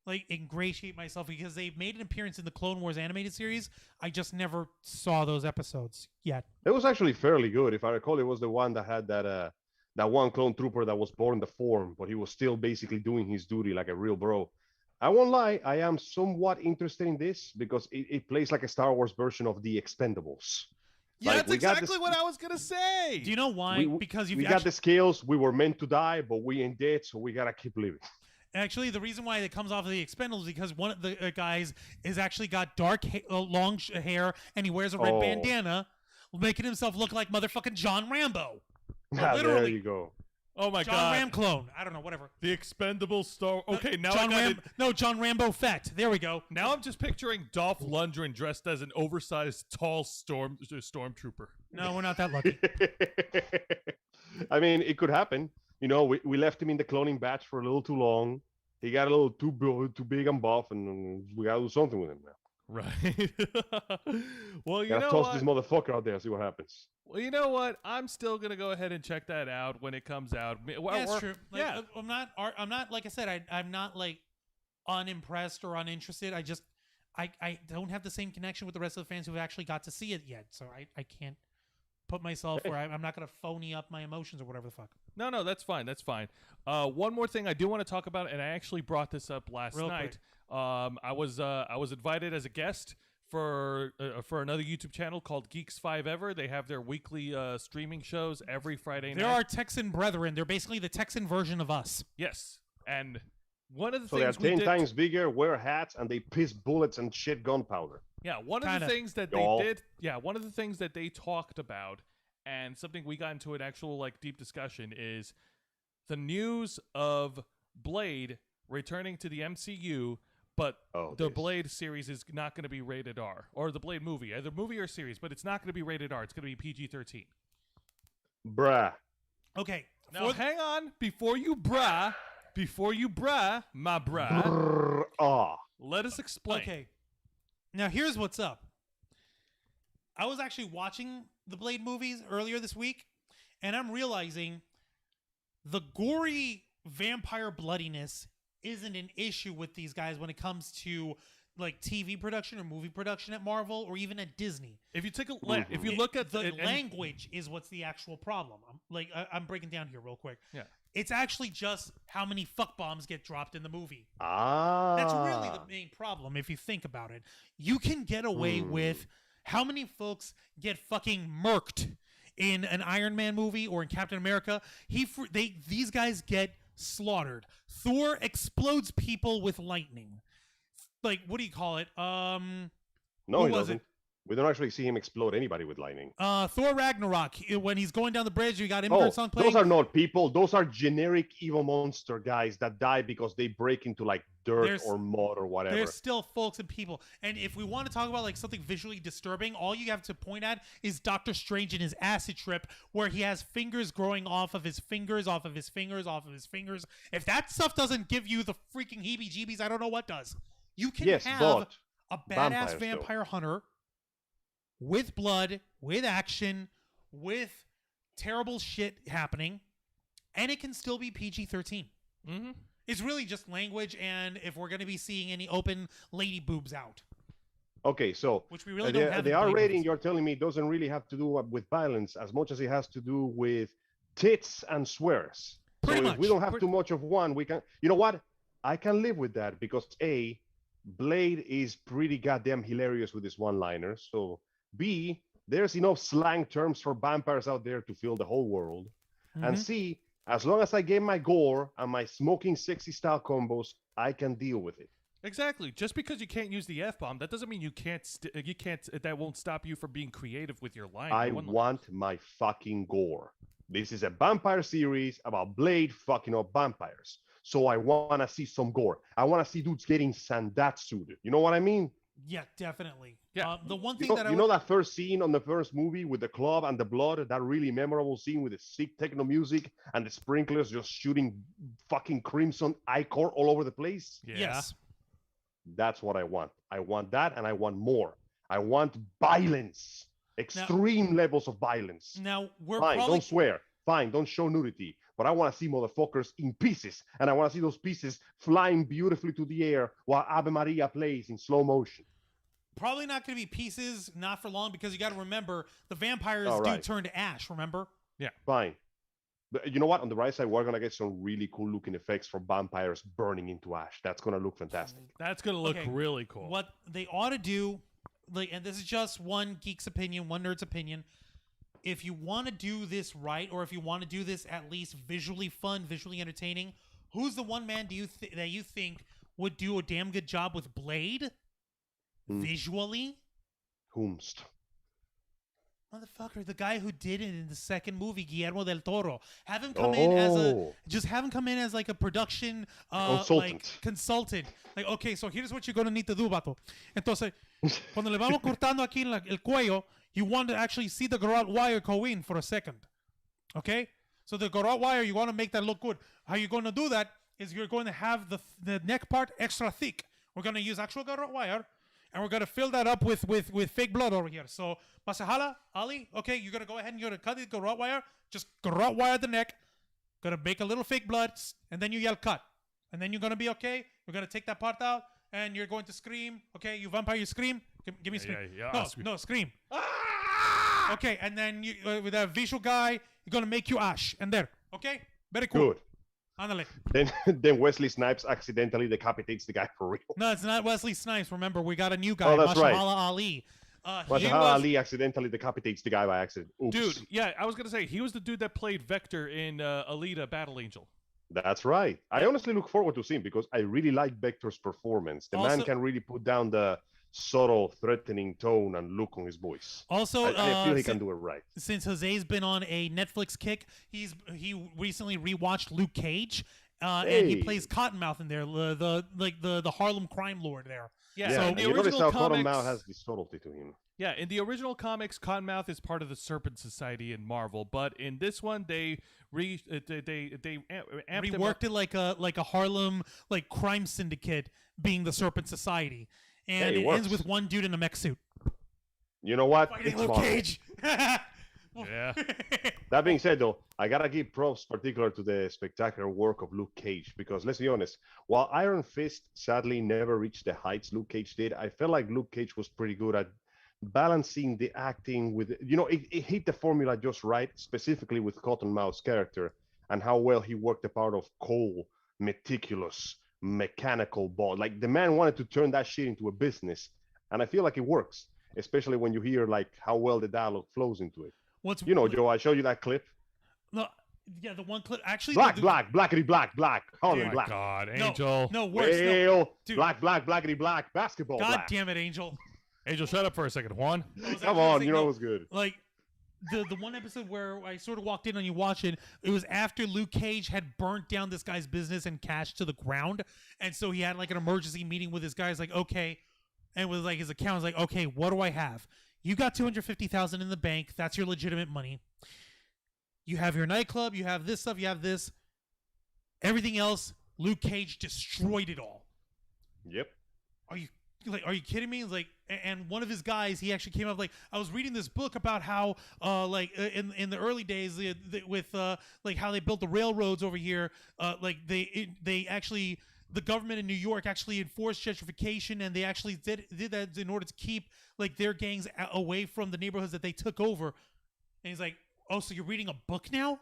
[SPEAKER 3] like ingratiate myself because they made an appearance in the Clone Wars animated series. I just never saw those episodes yet.
[SPEAKER 1] It was actually fairly good. If I recall, it was the one that had that one clone trooper that was born deformed, but he was still basically doing his duty like a real bro. I won't lie, I am somewhat interested in this because it plays like a Star Wars version of the Expendables.
[SPEAKER 2] Yeah,
[SPEAKER 1] Like,
[SPEAKER 2] that's
[SPEAKER 1] we got
[SPEAKER 2] exactly
[SPEAKER 1] this-
[SPEAKER 2] what I was gonna say.
[SPEAKER 3] Do you know why?
[SPEAKER 1] We-
[SPEAKER 3] Because you've
[SPEAKER 1] We got the skills. We were meant to die, but we ain't dead, so we gotta keep living.
[SPEAKER 3] Actually, the reason why it comes off of the Expendables is because one of the guys is actually got long hair and he wears a red
[SPEAKER 1] Oh.
[SPEAKER 3] bandana, making himself look like motherfucking John Rambo.
[SPEAKER 1] There
[SPEAKER 3] literally.
[SPEAKER 1] you go.
[SPEAKER 2] Oh my
[SPEAKER 3] John
[SPEAKER 2] god.
[SPEAKER 3] Ram clone. I don't know, whatever.
[SPEAKER 2] The expendable Star. Okay, now
[SPEAKER 3] John
[SPEAKER 2] I got it.
[SPEAKER 3] John Rambo Fett. There we go.
[SPEAKER 2] Now I'm just picturing Dolph Lundgren dressed as an oversized, tall stormtrooper.
[SPEAKER 3] No, we're not that lucky.
[SPEAKER 1] I mean, it could happen. You know, we left him in the cloning batch for a little too long. He got a little too big and buff, and we gotta do something with him now.
[SPEAKER 2] Right. Well, you
[SPEAKER 1] Gotta
[SPEAKER 2] know
[SPEAKER 1] toss
[SPEAKER 2] what?
[SPEAKER 1] this motother out there and see what happens.
[SPEAKER 2] Well, you know what? I'm still gonna go ahead and check that out when it comes out.
[SPEAKER 3] That's true. Like,
[SPEAKER 2] yeah.
[SPEAKER 3] I'm not like I said. I'm not like unimpressed or uninterested. I don't have the same connection with the rest of the fans who have actually got to see it yet. So I can't put myself where I'm not gonna phony up my emotions or whatever the fuck.
[SPEAKER 2] No, that's fine. That's fine. One more thing I do want to talk about, and I actually brought this up last
[SPEAKER 3] Real
[SPEAKER 2] night. I was invited as a guest for another YouTube channel called Geeks 5 Ever. They have their weekly streaming shows every Friday night.
[SPEAKER 3] There are Texan brethren. They're basically the Texan version of us.
[SPEAKER 2] Yes, and one of the
[SPEAKER 1] So they're
[SPEAKER 2] things we
[SPEAKER 1] 10
[SPEAKER 2] did.
[SPEAKER 1] times bigger, wear hats, and they piss bullets and shit gunpowder.
[SPEAKER 2] Yeah, one of
[SPEAKER 3] Kinda.
[SPEAKER 2] the things that
[SPEAKER 1] Y'all.
[SPEAKER 2] they did. Yeah, one of the things that they talked about, and something we got into an actual like deep discussion is the news of Blade returning to the MCU, but
[SPEAKER 1] Oh,
[SPEAKER 2] the
[SPEAKER 1] this.
[SPEAKER 2] Blade series is not going to be rated R, or the Blade movie, either movie or series, but it's not going to be rated R. It's going to be PG-13.
[SPEAKER 1] Bruh.
[SPEAKER 3] Okay.
[SPEAKER 2] Now, hang on, before you brah, my brah,
[SPEAKER 1] Brrr, ah.
[SPEAKER 2] let us explain.
[SPEAKER 3] Okay. Now here's what's up. I was actually watching the Blade movies earlier this week, and I'm realizing the gory vampire bloodiness isn't an issue with these guys when it comes to like TV production or movie production at Marvel or even at Disney.
[SPEAKER 2] If you take a if you look at
[SPEAKER 3] the language is what's the actual problem. I'm breaking down here real quick.
[SPEAKER 2] Yeah.
[SPEAKER 3] It's actually just how many fuck bombs get dropped in the movie.
[SPEAKER 1] Ah.
[SPEAKER 3] That's really the main problem if you think about it. You can get away with how many folks get fucking murked in an Iron Man movie or in Captain America. These guys get slaughtered. Thor explodes people with lightning. Like, what do you call it?
[SPEAKER 1] No, he doesn't. We don't actually see him explode anybody with lightning.
[SPEAKER 3] Thor Ragnarok, when he's going down the bridge, you got Immigrant Song playing.
[SPEAKER 1] Those are not people. Those are generic evil monster guys that die because they break into like dirt or mud or whatever.
[SPEAKER 3] There's still folks and people. And if we want to talk about like something visually disturbing, all you have to point at is Doctor Strange in his acid trip where he has fingers growing off of his fingers, off of his fingers, off of his fingers. If that stuff doesn't give you the freaking heebie-jeebies, I don't know what does. You can have a badass vampire hunter with blood, with action, with terrible shit happening, and it can still be PG-13.
[SPEAKER 2] Mm-hmm.
[SPEAKER 3] It's really just language, and if we're going to be seeing any open lady boobs out.
[SPEAKER 1] Okay, so
[SPEAKER 3] which we really don't have.
[SPEAKER 1] The R rating you're telling me doesn't really have to do with violence as much as it has to do with tits and swears.
[SPEAKER 3] Pretty much.
[SPEAKER 1] If we don't have too much of one, we can. You know what? I can live with that because A, Blade is pretty goddamn hilarious with his one-liners. So B, there's enough slang terms for vampires out there to fill the whole world. Mm-hmm. And C, as long as I get my gore and my smoking sexy style combos, I can deal with it.
[SPEAKER 2] Exactly. Just because you can't use the F-bomb, that doesn't mean you can't. That won't stop you from being creative with your line.
[SPEAKER 1] I want my fucking gore. This is a vampire series about Blade fucking up vampires. So I want to see some gore. I want to see dudes getting sandatsu'd. You know what I mean?
[SPEAKER 3] Yeah, definitely.
[SPEAKER 2] Yeah.
[SPEAKER 3] The one thing
[SPEAKER 1] you know that first scene on the first movie with the club and the blood, that really memorable scene with the sick techno music and the sprinklers just shooting fucking crimson ichor all over the place?
[SPEAKER 2] Yeah.
[SPEAKER 3] Yes.
[SPEAKER 1] That's what I want. I want that, and I want more. I want violence. Extreme levels of violence.
[SPEAKER 3] Now, we're
[SPEAKER 1] Fine,
[SPEAKER 3] probably...
[SPEAKER 1] don't swear. Fine, don't show nudity. But I want to see motherfuckers in pieces. And I want to see those pieces flying beautifully to the air while Ave Maria plays in slow motion.
[SPEAKER 3] Probably not going to be pieces, not for long, because you got to remember, the vampires do turn to ash, remember?
[SPEAKER 2] Yeah.
[SPEAKER 1] Fine. But you know what? On the right side, we're going to get some really cool looking effects from vampires burning into ash. That's going to look fantastic.
[SPEAKER 2] That's going to look really cool.
[SPEAKER 3] What they ought to do, and this is just one geek's opinion, one nerd's opinion, if you want to do this right, or if you want to do this at least visually fun, visually entertaining, who's the one man that you think would do a damn good job with Blade? Visually?
[SPEAKER 1] Whomst?
[SPEAKER 3] Motherfucker, the guy who did it in the second movie, Guillermo del Toro. Have him come in as like a production consultant. Like, okay, so here's what you're going to need to do, vato. Entonces, cuando le vamos cortando aquí el cuello, you want to actually see the garrote wire go in for a second. Okay? So the garrote wire, you want to make that look good. How you're going to do that is you're going to have the neck part extra thick. We're going to use actual garrote wire, and we're going to fill that up with fake blood over here. So, Masahala, Ali, okay, you're going to go ahead and you're going to cut the garrote wire. Just garrote wire the neck. Going to make a little fake blood, and then you yell cut. And then you're going to be okay. We're going to take that part out, and you're going to scream. Okay, you vampire, you scream. Give me a scream. No, scream. Ah! Okay, and then you, with that visual guy, you're going to make you ash. And there. Okay? Very cool.
[SPEAKER 1] Good.
[SPEAKER 3] Andale.
[SPEAKER 1] Then Wesley Snipes accidentally decapitates the guy for real.
[SPEAKER 3] No, it's not Wesley Snipes. Remember, we got a new guy,
[SPEAKER 1] that's right.
[SPEAKER 3] Ali.
[SPEAKER 1] Ali accidentally decapitates the guy by accident. Oops.
[SPEAKER 2] Dude, yeah, I was going to say, he was the dude that played Vector in Alita Battle Angel.
[SPEAKER 1] That's right. I honestly look forward to seeing because I really like Vector's performance. The man can really put down the subtle, threatening tone and look on his voice.
[SPEAKER 3] Also,
[SPEAKER 1] I feel he can do it right.
[SPEAKER 3] Since Jose's been on a Netflix kick, he recently rewatched Luke Cage, and he plays Cottonmouth in there, the Harlem crime lord there.
[SPEAKER 2] Yeah.
[SPEAKER 1] So
[SPEAKER 2] in the
[SPEAKER 1] you notice
[SPEAKER 2] original
[SPEAKER 1] how
[SPEAKER 2] comics,
[SPEAKER 1] Cottonmouth has this subtlety to him.
[SPEAKER 2] Yeah, in the original comics, Cottonmouth is part of the Serpent Society in Marvel, but in this one, they
[SPEAKER 3] reworked it like a Harlem crime syndicate being the Serpent Society, and it ends with one dude in a mech suit.
[SPEAKER 1] You know what?
[SPEAKER 3] Fighting Luke Cage.
[SPEAKER 2] Yeah.
[SPEAKER 1] That being said, though, I gotta give props particular to the spectacular work of Luke Cage because let's be honest, while Iron Fist sadly never reached the heights Luke Cage did, I felt like Luke Cage was pretty good at balancing the acting with, it hit the formula just right, specifically with Cottonmouth's character and how well he worked the part of cold, meticulous, mechanical ball. Like the man wanted to turn that shit into a business, and I feel like it works, especially when you hear like how well the dialogue flows into it.
[SPEAKER 3] What's
[SPEAKER 1] Joe, I showed you that clip.
[SPEAKER 3] no? Yeah, the one clip actually.
[SPEAKER 1] Blackity black, Harlem
[SPEAKER 2] Oh my
[SPEAKER 1] black.
[SPEAKER 2] God,
[SPEAKER 3] No,
[SPEAKER 2] Angel.
[SPEAKER 3] no worse. No,
[SPEAKER 1] Whale,
[SPEAKER 3] dude.
[SPEAKER 1] blackity black, basketball
[SPEAKER 3] God
[SPEAKER 1] black.
[SPEAKER 3] damn it, Angel.
[SPEAKER 2] Angel, shut up for a second. Juan.
[SPEAKER 1] Come on, it was good.
[SPEAKER 3] Like the one episode where I sort of walked in on you watching, it was after Luke Cage had burnt down this guy's business and cashed to the ground, and so he had like an emergency meeting with his guys. Like, okay, and with like his account, like, okay, what do I have? You got $250,000 in the bank. That's your legitimate money. You have your nightclub. You have this stuff. You have this. Everything else, Luke Cage destroyed it all.
[SPEAKER 1] Yep.
[SPEAKER 3] Are you kidding me? Like, and one of his guys, he actually came up like, I was reading this book about how in the early days with like how they built the railroads over here, like they actually, the government in New York actually enforced gentrification, and they actually did that in order to keep like their gangs away from the neighborhoods that they took over. And he's like, oh, so you're reading a book now?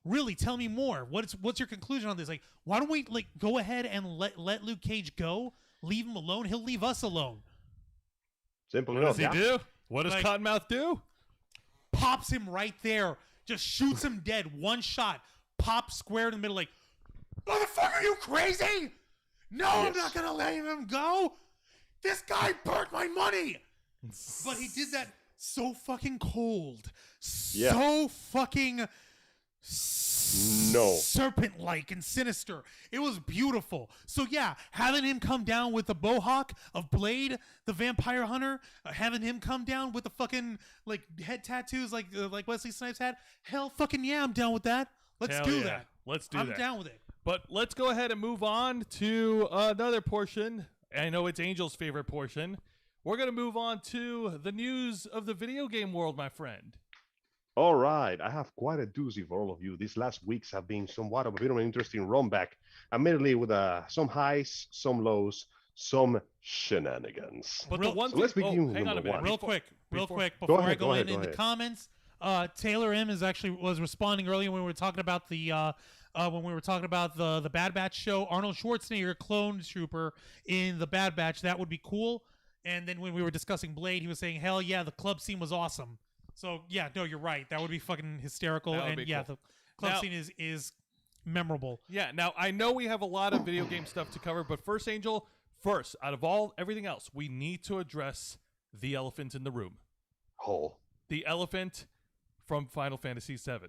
[SPEAKER 3] Really? Tell me more. What's your conclusion on this? Like, why don't we like go ahead and let Luke Cage go? Leave him alone. He'll leave us alone.
[SPEAKER 1] Simple
[SPEAKER 2] What
[SPEAKER 1] enough.
[SPEAKER 2] does he do? What does
[SPEAKER 3] Like-
[SPEAKER 2] Cottonmouth do?
[SPEAKER 3] Pops him right there. Just shoots him dead. One shot. Pops square in the middle like, motherfucker, you crazy? No, I'm
[SPEAKER 1] Yes.
[SPEAKER 3] not going to let him go. This guy burnt my money. But he did that so fucking cold.
[SPEAKER 1] Yeah.
[SPEAKER 3] So fucking
[SPEAKER 1] No.
[SPEAKER 3] serpent-like and sinister. It was beautiful. So yeah, having him come down with the mohawk of Blade, the vampire hunter, having him come down with the fucking like head tattoos like Wesley Snipes had. Hell, fucking yeah, I'm down with that. Let's
[SPEAKER 2] Hell
[SPEAKER 3] do
[SPEAKER 2] yeah.
[SPEAKER 3] that.
[SPEAKER 2] Let's do
[SPEAKER 3] I'm
[SPEAKER 2] that.
[SPEAKER 3] down with it.
[SPEAKER 2] But let's go ahead and move on to another portion. I know it's Angel's favorite portion. We're going to move on to the news of the video game world, my friend.
[SPEAKER 1] All right, I have quite a doozy for all of you. These last weeks have been somewhat of a bit of an interesting run back, admittedly with some highs, some lows, some shenanigans.
[SPEAKER 2] But
[SPEAKER 3] Real-
[SPEAKER 2] the one
[SPEAKER 1] so
[SPEAKER 2] thing,
[SPEAKER 1] let's begin with
[SPEAKER 2] hang on a
[SPEAKER 1] number
[SPEAKER 2] minute.
[SPEAKER 1] one.
[SPEAKER 3] Real
[SPEAKER 2] Before-
[SPEAKER 3] quick,
[SPEAKER 2] before-
[SPEAKER 3] before
[SPEAKER 1] Go
[SPEAKER 3] I
[SPEAKER 1] ahead,
[SPEAKER 3] go
[SPEAKER 1] go
[SPEAKER 3] in
[SPEAKER 1] ahead, go
[SPEAKER 3] the
[SPEAKER 1] ahead.
[SPEAKER 3] comments, Taylor M was responding earlier when we were talking about the Bad Batch show. Arnold Schwarzenegger, clone trooper in the Bad Batch. That would be cool. And then when we were discussing Blade, he was saying, "Hell yeah, the club scene was awesome." So yeah, no, you're right. That would be fucking hysterical.
[SPEAKER 2] That would
[SPEAKER 3] And
[SPEAKER 2] be
[SPEAKER 3] yeah,
[SPEAKER 2] cool.
[SPEAKER 3] the club
[SPEAKER 2] Now-
[SPEAKER 3] scene is memorable.
[SPEAKER 2] Yeah, now I know we have a lot of video game stuff to cover, but first, Angel, out of everything else, we need to address the elephant in the room.
[SPEAKER 1] Oh,
[SPEAKER 2] The elephant from Final Fantasy VII.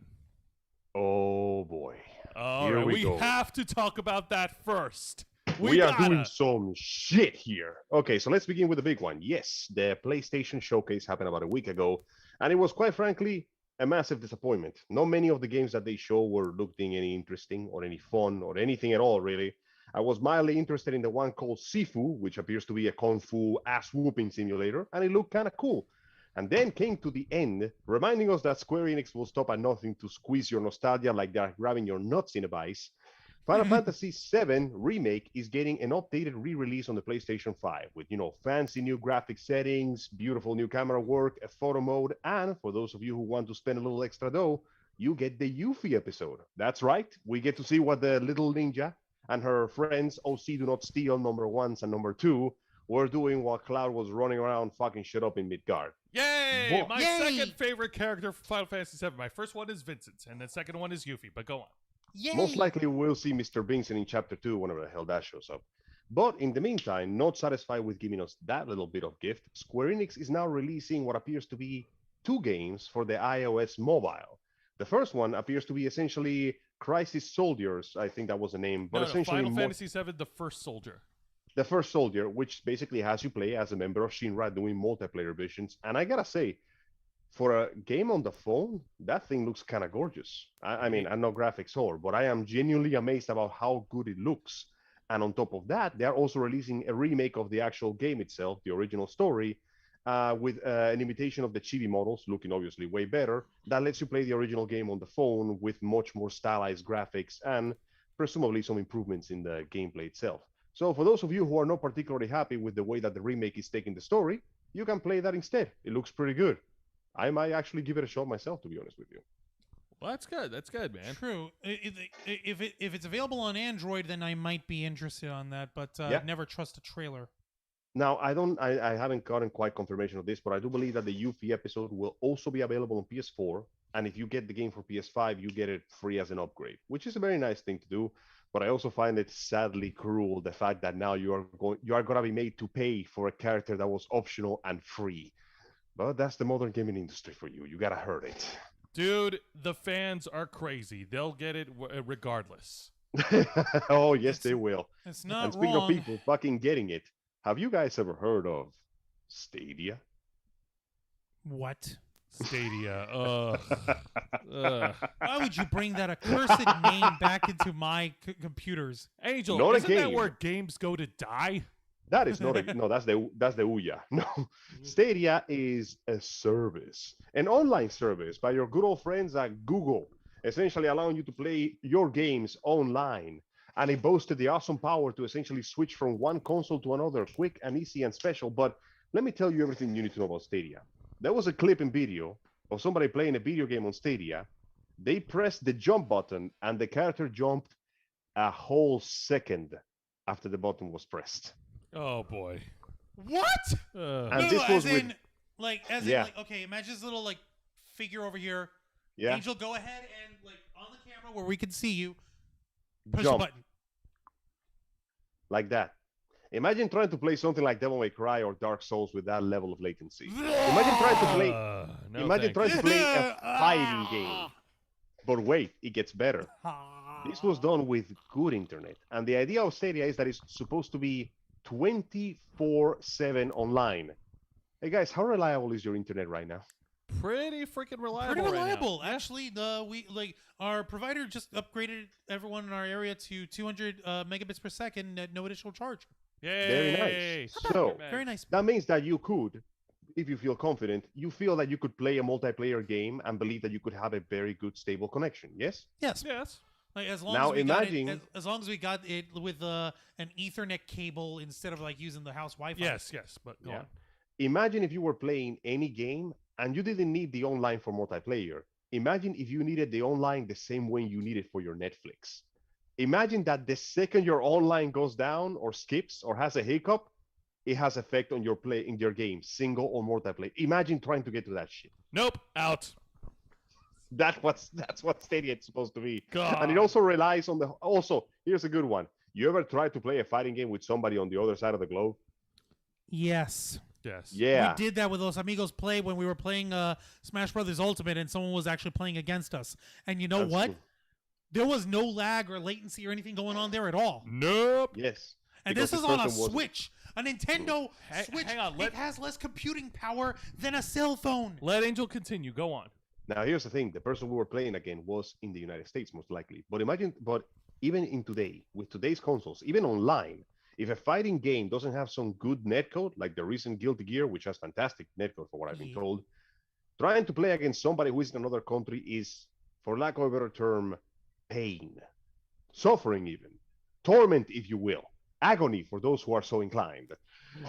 [SPEAKER 1] oh boy.
[SPEAKER 2] All
[SPEAKER 1] Here
[SPEAKER 2] right,
[SPEAKER 1] we
[SPEAKER 2] we
[SPEAKER 1] go.
[SPEAKER 2] have to talk about that first.
[SPEAKER 1] We are
[SPEAKER 2] gotta.
[SPEAKER 1] doing some shit here. Okay, so let's begin with the big one. Yes, the PlayStation Showcase happened about a week ago, and it was quite frankly a massive disappointment. Not many of the games that they show were looking any interesting or any fun or anything at all, really. I was mildly interested in the one called Sifu, which appears to be a kung fu ass whooping simulator, and it looked kind of cool. And then came to the end, reminding us that Square Enix will stop at nothing to squeeze your nostalgia like they're grabbing your nuts in a vice. Final Fantasy VII Remake is getting an updated re-release on the PlayStation 5 with, fancy new graphic settings, beautiful new camera work, a photo mode, and for those of you who want to spend a little extra dough, you get the Yuffie episode. That's right. We get to see what the little ninja and her friends OC Do Not Steal #1s and #2 were doing while Cloud was running around fucking shit up in Midgard.
[SPEAKER 2] Yay!
[SPEAKER 1] Whoa.
[SPEAKER 2] My
[SPEAKER 3] Yay!
[SPEAKER 2] second favorite character for Final Fantasy VII. My first one is Vincent, and the second one is Yuffie, but go on.
[SPEAKER 3] Yay!
[SPEAKER 1] Most likely we'll see Mr. Vincent in Chapter 2 whenever the hell that shows up. But in the meantime, not satisfied with giving us that little bit of gift, Square Enix is now releasing what appears to be 2 games for the iOS mobile. The first one appears to be essentially Crisis Soldiers, I think that was the name, but
[SPEAKER 2] No,
[SPEAKER 1] essentially
[SPEAKER 2] Final Fantasy VII, the first soldier.
[SPEAKER 1] the first soldier, which basically has you play as a member of Shinra doing multiplayer missions. And I gotta say, for a game on the phone, that thing looks kind of gorgeous. I mean, I'm no graphics whore, but I am genuinely amazed about how good it looks. And on top of that, they're also releasing a remake of the actual game itself, the original story. with an imitation of the chibi models, looking obviously way better, that lets you play the original game on the phone with much more stylized graphics and presumably some improvements in the gameplay itself. So for those of you who are not particularly happy with the way that the remake is taking the story, you can play that instead. It looks pretty good. I might actually give it a shot myself, to be honest with you.
[SPEAKER 2] Well, that's good. That's good, man.
[SPEAKER 3] True. If it's available on Android, then I might be interested on that. But
[SPEAKER 1] Yeah.
[SPEAKER 3] never trust a trailer.
[SPEAKER 1] Now, I haven't gotten quite confirmation of this, but I do believe that the Yuffie episode will also be available on PS4. And if you get the game for PS5, you get it free as an upgrade, which is a very nice thing to do. But I also find it sadly cruel, the fact that now you are gonna be made to pay for a character that was optional and free. But that's the modern gaming industry for you. You gotta hurt it.
[SPEAKER 2] Dude, the fans are crazy. They'll get it regardless.
[SPEAKER 1] Oh, yes, they will.
[SPEAKER 3] It's not
[SPEAKER 1] And speaking
[SPEAKER 3] wrong.
[SPEAKER 1] of people fucking getting it, have you guys ever heard of Stadia?
[SPEAKER 3] What?
[SPEAKER 2] Stadia. Ugh. Ugh.
[SPEAKER 3] Why would you bring that accursed name back into my computers?
[SPEAKER 2] Angel,
[SPEAKER 1] Not a
[SPEAKER 2] isn't that
[SPEAKER 1] game.
[SPEAKER 2] where games go to die?
[SPEAKER 1] That is not a no. That's the Ouya. No, Stadia is a service, an online service by your good old friends at Google, essentially allowing you to play your games online. And it boasted the awesome power to essentially switch from one console to another, quick and easy and special. But let me tell you everything you need to know about Stadia. There was a clip in video of somebody playing a video game on Stadia. They pressed the jump button, and the character jumped a whole second after the button was pressed.
[SPEAKER 2] Oh boy.
[SPEAKER 3] What?
[SPEAKER 1] And
[SPEAKER 3] No,
[SPEAKER 1] this was
[SPEAKER 3] as
[SPEAKER 1] with-
[SPEAKER 3] in, as
[SPEAKER 1] Yeah.
[SPEAKER 3] in, like, okay, imagine this little like figure over here.
[SPEAKER 1] Yeah,
[SPEAKER 3] Angel, go ahead and like on the camera where we can see you, push
[SPEAKER 1] jump
[SPEAKER 3] the button.
[SPEAKER 1] like that. Imagine trying to play something like Devil May Cry or Dark Souls with that level of latency. Imagine trying to play.
[SPEAKER 2] No
[SPEAKER 1] Imagine
[SPEAKER 2] thanks.
[SPEAKER 1] trying to play a fighting game. But wait, it gets better. This was done with good internet. And the idea of Stadia is that it's supposed to be 24/7 online. Hey guys, how reliable is your internet right now?
[SPEAKER 2] Pretty freaking reliable.
[SPEAKER 3] Pretty
[SPEAKER 2] right now.
[SPEAKER 3] reliable, actually. We like our provider just upgraded everyone in our area to 200 megabits per second at no additional charge.
[SPEAKER 2] Yay.
[SPEAKER 1] Very nice. So
[SPEAKER 3] Very nice.
[SPEAKER 1] that means that you could, if you feel confident, you feel that you could play a multiplayer game and believe that you could have a very good stable connection. Yes?
[SPEAKER 3] Yes.
[SPEAKER 2] Yes.
[SPEAKER 3] Like as long
[SPEAKER 1] Now
[SPEAKER 3] as we got it,
[SPEAKER 1] imagine-
[SPEAKER 3] as long as we got it with an Ethernet cable instead of like using the house Wi-Fi.
[SPEAKER 2] Yes, yes. But go
[SPEAKER 1] Yeah.
[SPEAKER 2] on.
[SPEAKER 1] Imagine if you were playing any game and you didn't need the online for multiplayer. Imagine if you needed the online the same way you need it for your Netflix. Imagine that the second your online goes down or skips or has a hiccup, it has effect on your play in your game, single or multiplayer. Imagine trying to get to that shit.
[SPEAKER 2] Nope. Out.
[SPEAKER 1] That's what Stadia is supposed to be.
[SPEAKER 2] God.
[SPEAKER 1] And it also relies on the also, here's a good one. You ever tried to play a fighting game with somebody on the other side of the globe?
[SPEAKER 3] Yes.
[SPEAKER 2] Yes.
[SPEAKER 1] Yeah.
[SPEAKER 3] We did that with Los Amigos Play when we were playing Smash Brothers Ultimate and someone was actually playing against us. And you know
[SPEAKER 1] That's
[SPEAKER 3] what?
[SPEAKER 1] true.
[SPEAKER 3] There was no lag or latency or anything going on there at all.
[SPEAKER 2] Nope.
[SPEAKER 1] Yes.
[SPEAKER 3] And
[SPEAKER 1] Because
[SPEAKER 3] this is
[SPEAKER 1] this
[SPEAKER 3] on a
[SPEAKER 1] person was-
[SPEAKER 3] Switch. A Nintendo Switch.
[SPEAKER 2] hang on,
[SPEAKER 3] it has less computing power than a cell phone.
[SPEAKER 2] Let Angel continue. Go on.
[SPEAKER 1] Now here's the thing: the person we were playing again was in the United States, most likely. But imagine, even in today, with today's consoles, even online, if a fighting game doesn't have some good netcode, like the recent Guilty Gear, which has fantastic netcode for what I've been
[SPEAKER 3] Yeah.
[SPEAKER 1] told, trying to play against somebody who is in another country is, for lack of a better term, pain, suffering, even torment, if you will, agony for those who are so inclined.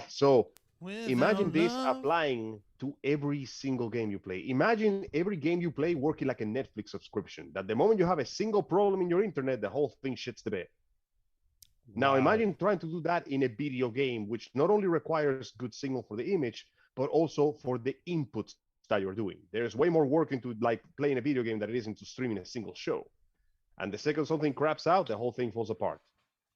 [SPEAKER 1] So imagine this applying to every single game you play. Imagine every game you play working like a Netflix subscription, that the moment you have a single problem in your internet, the whole thing shits the bed. Now
[SPEAKER 2] Wow.
[SPEAKER 1] imagine trying to do that in a video game, which not only requires good signal for the image, but also for the inputs that you're doing. There's way more work into like playing a video game than it is into streaming a single show. And the second something craps out, the whole thing falls apart.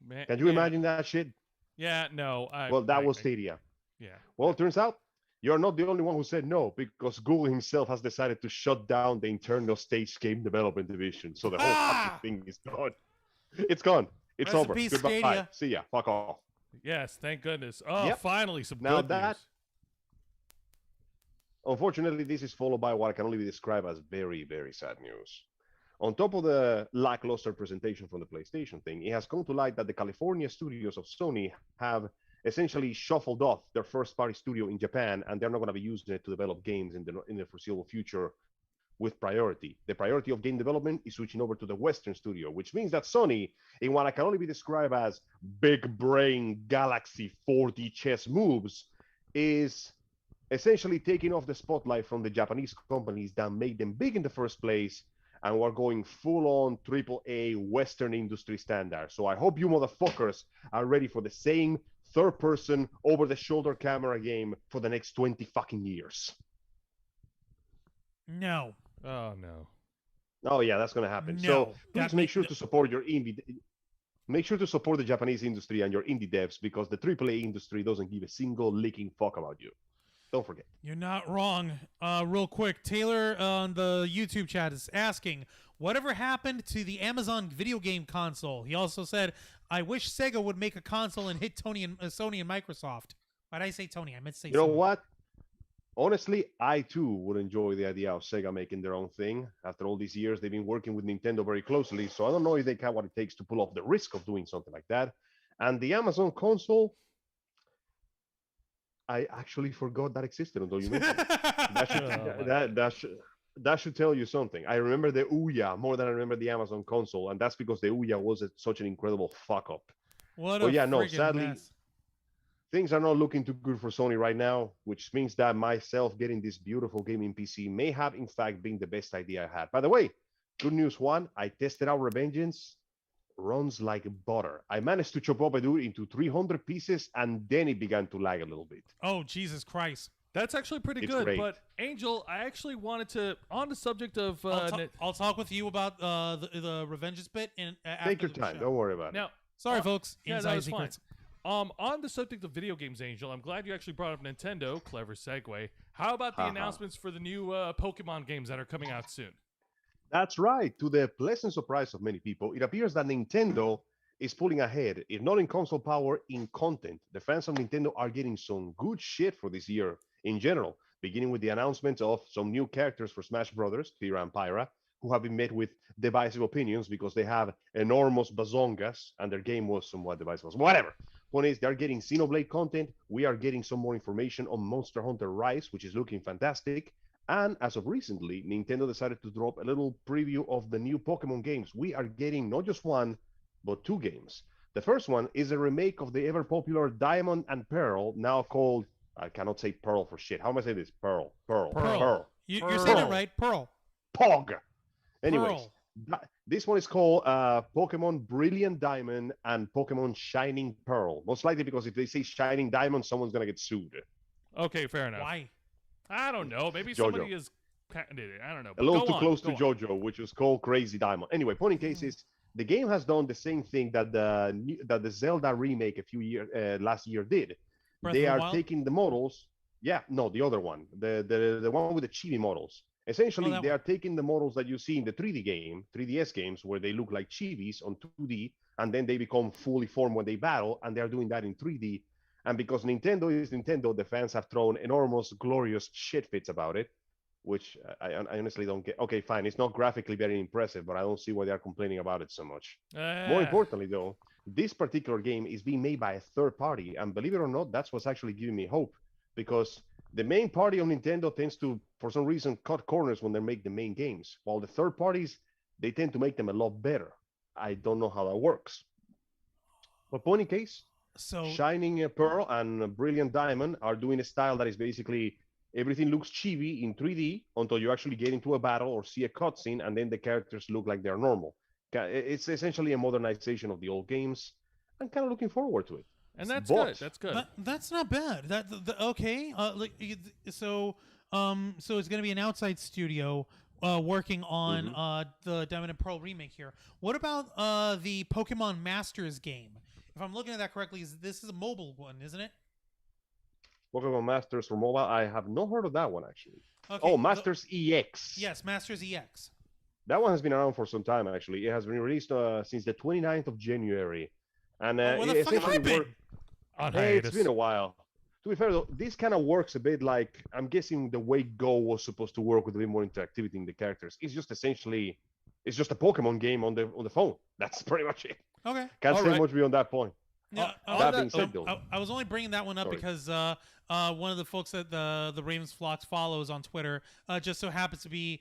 [SPEAKER 2] Man,
[SPEAKER 1] Can you
[SPEAKER 2] yeah.
[SPEAKER 1] imagine that shit?
[SPEAKER 2] Yeah. No.
[SPEAKER 1] Well, that was Stadia.
[SPEAKER 2] Yeah.
[SPEAKER 1] Well, it turns out you're not the only one who said no, because Google himself has decided to shut down the internal stage game development division. So the whole fucking thing is gone. It's gone. It's
[SPEAKER 3] Rest in
[SPEAKER 1] over.
[SPEAKER 3] peace,
[SPEAKER 1] Goodbye.
[SPEAKER 3] Stadia.
[SPEAKER 1] See ya. Fuck off.
[SPEAKER 2] Yes. Thank goodness. Oh,
[SPEAKER 1] Yep.
[SPEAKER 2] finally some
[SPEAKER 1] Now
[SPEAKER 2] good
[SPEAKER 1] that-
[SPEAKER 2] news.
[SPEAKER 1] Unfortunately, this is followed by what can only be described as very, very sad news. On top of the lackluster presentation from the PlayStation thing, it has come to light that the California studios of Sony have essentially shuffled off their first-party studio in Japan, and they're not going to be using it to develop games in the foreseeable future with priority. The priority of game development is switching over to the Western studio, which means that Sony, in what can only be described as big brain galaxy 4D chess moves, is essentially taking off the spotlight from the Japanese companies that made them big in the first place, and we're going full-on AAA Western industry standard. So I hope you motherfuckers are ready for the same third-person, over-the-shoulder camera game for the next 20 fucking years.
[SPEAKER 3] No.
[SPEAKER 2] Oh no.
[SPEAKER 1] Oh yeah, that's gonna happen.
[SPEAKER 3] No,
[SPEAKER 1] So please
[SPEAKER 3] that
[SPEAKER 1] make sure to support your indie. Make sure to support the Japanese industry and your indie devs, because the AAA industry doesn't give a single licking fuck about you. Don't forget.
[SPEAKER 3] You're not wrong. Real quick, Taylor on the YouTube chat is asking, whatever happened to the Amazon video game console? He also said, I wish Sega would make a console and hit Sony and Microsoft. Why did I say Tony? I meant to say
[SPEAKER 1] You know
[SPEAKER 3] Sony.
[SPEAKER 1] what? Honestly, I too would enjoy the idea of Sega making their own thing. After all these years, they've been working with Nintendo very closely, so I don't know if they have what it takes to pull off the risk of doing something like that. And the Amazon console, I actually forgot that existed until you mentioned it. That should tell you something. I remember the Ouya more than I remember the Amazon console, and that's because the Ouya was such an incredible fuck up.
[SPEAKER 3] What
[SPEAKER 1] But
[SPEAKER 3] a
[SPEAKER 1] yeah, no,
[SPEAKER 3] friggin'
[SPEAKER 1] sadly,
[SPEAKER 3] mess.
[SPEAKER 1] things are not looking too good for Sony right now, which means that myself getting this beautiful gaming PC may have, in fact, been the best idea I had. By the way, good news one, I tested out Revengeance, runs like butter. I managed to chop up a dude into 300 pieces, and then it began to lag a little bit.
[SPEAKER 3] Oh, Jesus Christ.
[SPEAKER 2] That's actually pretty
[SPEAKER 1] It's
[SPEAKER 2] good.
[SPEAKER 1] great.
[SPEAKER 2] But Angel, I actually wanted to, on the subject of
[SPEAKER 3] I'll talk with you about the Revengeance bit after
[SPEAKER 1] Take your
[SPEAKER 3] the
[SPEAKER 1] time.
[SPEAKER 3] show.
[SPEAKER 1] Don't worry about it.
[SPEAKER 2] now.
[SPEAKER 3] Sorry, folks.
[SPEAKER 2] Yeah,
[SPEAKER 3] Inside
[SPEAKER 2] that's fine.
[SPEAKER 3] secrets.
[SPEAKER 2] On the subject of video games, Angel, I'm glad you actually brought up Nintendo. Clever segue. How about the
[SPEAKER 1] Haha.
[SPEAKER 2] announcements for the new Pokemon games that are coming out soon?
[SPEAKER 1] That's right. To the pleasant surprise of many people, it appears that Nintendo is pulling ahead, if not in console power, in content. The fans of Nintendo are getting some good shit for this year in general, beginning with the announcement of some new characters for Smash Brothers, Pyra and Pyra, who have been met with divisive opinions because they have enormous bazongas and their game was somewhat divisive. Whatever. Point is, they're getting Xenoblade content. We are getting some more information on Monster Hunter Rise, which is looking fantastic. And as of recently, Nintendo decided to drop a little preview of the new Pokemon games. We are getting not just one, but two games. The first one is a remake of the ever popular Diamond and Pearl, now called, I cannot say Pearl for shit. How am I saying this? Pearl.
[SPEAKER 3] You're saying it right. Pearl.
[SPEAKER 1] Pog. Anyways,
[SPEAKER 3] Pearl.
[SPEAKER 1] this one is called Pokemon Brilliant Diamond and Pokemon Shining Pearl. Most likely because if they say Shining Diamond, someone's going to get sued.
[SPEAKER 2] Okay, fair enough.
[SPEAKER 3] Why?
[SPEAKER 2] I don't know. Maybe
[SPEAKER 1] JoJo.
[SPEAKER 2] somebody is. I don't know.
[SPEAKER 1] A little too
[SPEAKER 2] Go
[SPEAKER 1] close
[SPEAKER 2] on,
[SPEAKER 1] to
[SPEAKER 2] go on.
[SPEAKER 1] JoJo, which was called Crazy Diamond. Anyway, point in case is the game has done the same thing that the Zelda remake a few years last year did.
[SPEAKER 3] Breath
[SPEAKER 1] They
[SPEAKER 3] of the
[SPEAKER 1] are
[SPEAKER 3] Wild?
[SPEAKER 1] taking the models. Yeah, no, the other one, the one with the chibi models. Essentially,
[SPEAKER 3] that
[SPEAKER 1] they
[SPEAKER 3] one.
[SPEAKER 1] are taking the models that you see in the 3D game, 3DS games, where they look like chibis on 2D, and then they become fully formed when they battle, and they are doing that in 3D. And because Nintendo is Nintendo, the fans have thrown enormous, glorious shit fits about it, which I honestly don't get. Okay, fine, it's not graphically very impressive, but I don't see why they are complaining about it so much. More importantly, though, this particular game is being made by a third party, and believe it or not, that's what's actually giving me hope, because the main party of Nintendo tends to, for some reason, cut corners when they make the main games, while the third parties, they tend to make them a lot better. I don't know how that works. But point in case,
[SPEAKER 3] So
[SPEAKER 1] Shining Pearl and Brilliant Diamond are doing a style that is basically everything looks chibi in 3D until you actually get into a battle or see a cutscene, and then the characters look like they're normal. It's essentially a modernization of the old games. I'm kind of looking forward to it.
[SPEAKER 2] And that's
[SPEAKER 1] But-
[SPEAKER 2] good. That's good.
[SPEAKER 3] that's not bad. Okay. So it's gonna be an outside studio working on the Diamond and Pearl remake here. What about the Pokemon Masters game? If I'm looking at that correctly, this is a mobile one, isn't it?
[SPEAKER 1] Pokemon Masters for mobile, I have not heard of that one actually.
[SPEAKER 3] Okay.
[SPEAKER 1] Oh, Masters EX.
[SPEAKER 3] Yes, Masters EX.
[SPEAKER 1] That one has been around for some time actually. It has been released since the 29th of January. And
[SPEAKER 3] Where the
[SPEAKER 1] it
[SPEAKER 3] fuck have I
[SPEAKER 1] essentially
[SPEAKER 3] been?
[SPEAKER 2] On
[SPEAKER 1] Hey, it's
[SPEAKER 2] hiatus.
[SPEAKER 1] been a while. To be fair though, this kind of works a bit like, I'm guessing the way Go was supposed to work with a bit more interactivity in the characters. It's just essentially, it's just a Pokemon game on the phone. That's pretty much it.
[SPEAKER 3] Okay.
[SPEAKER 1] Can't
[SPEAKER 2] All
[SPEAKER 1] say
[SPEAKER 2] right.
[SPEAKER 1] much beyond that point.
[SPEAKER 3] Yeah,
[SPEAKER 1] That being said, though,
[SPEAKER 3] I was only bringing that one up
[SPEAKER 1] sorry.
[SPEAKER 3] because one of the folks that the Ravens Flocks follows on Twitter just so happens to be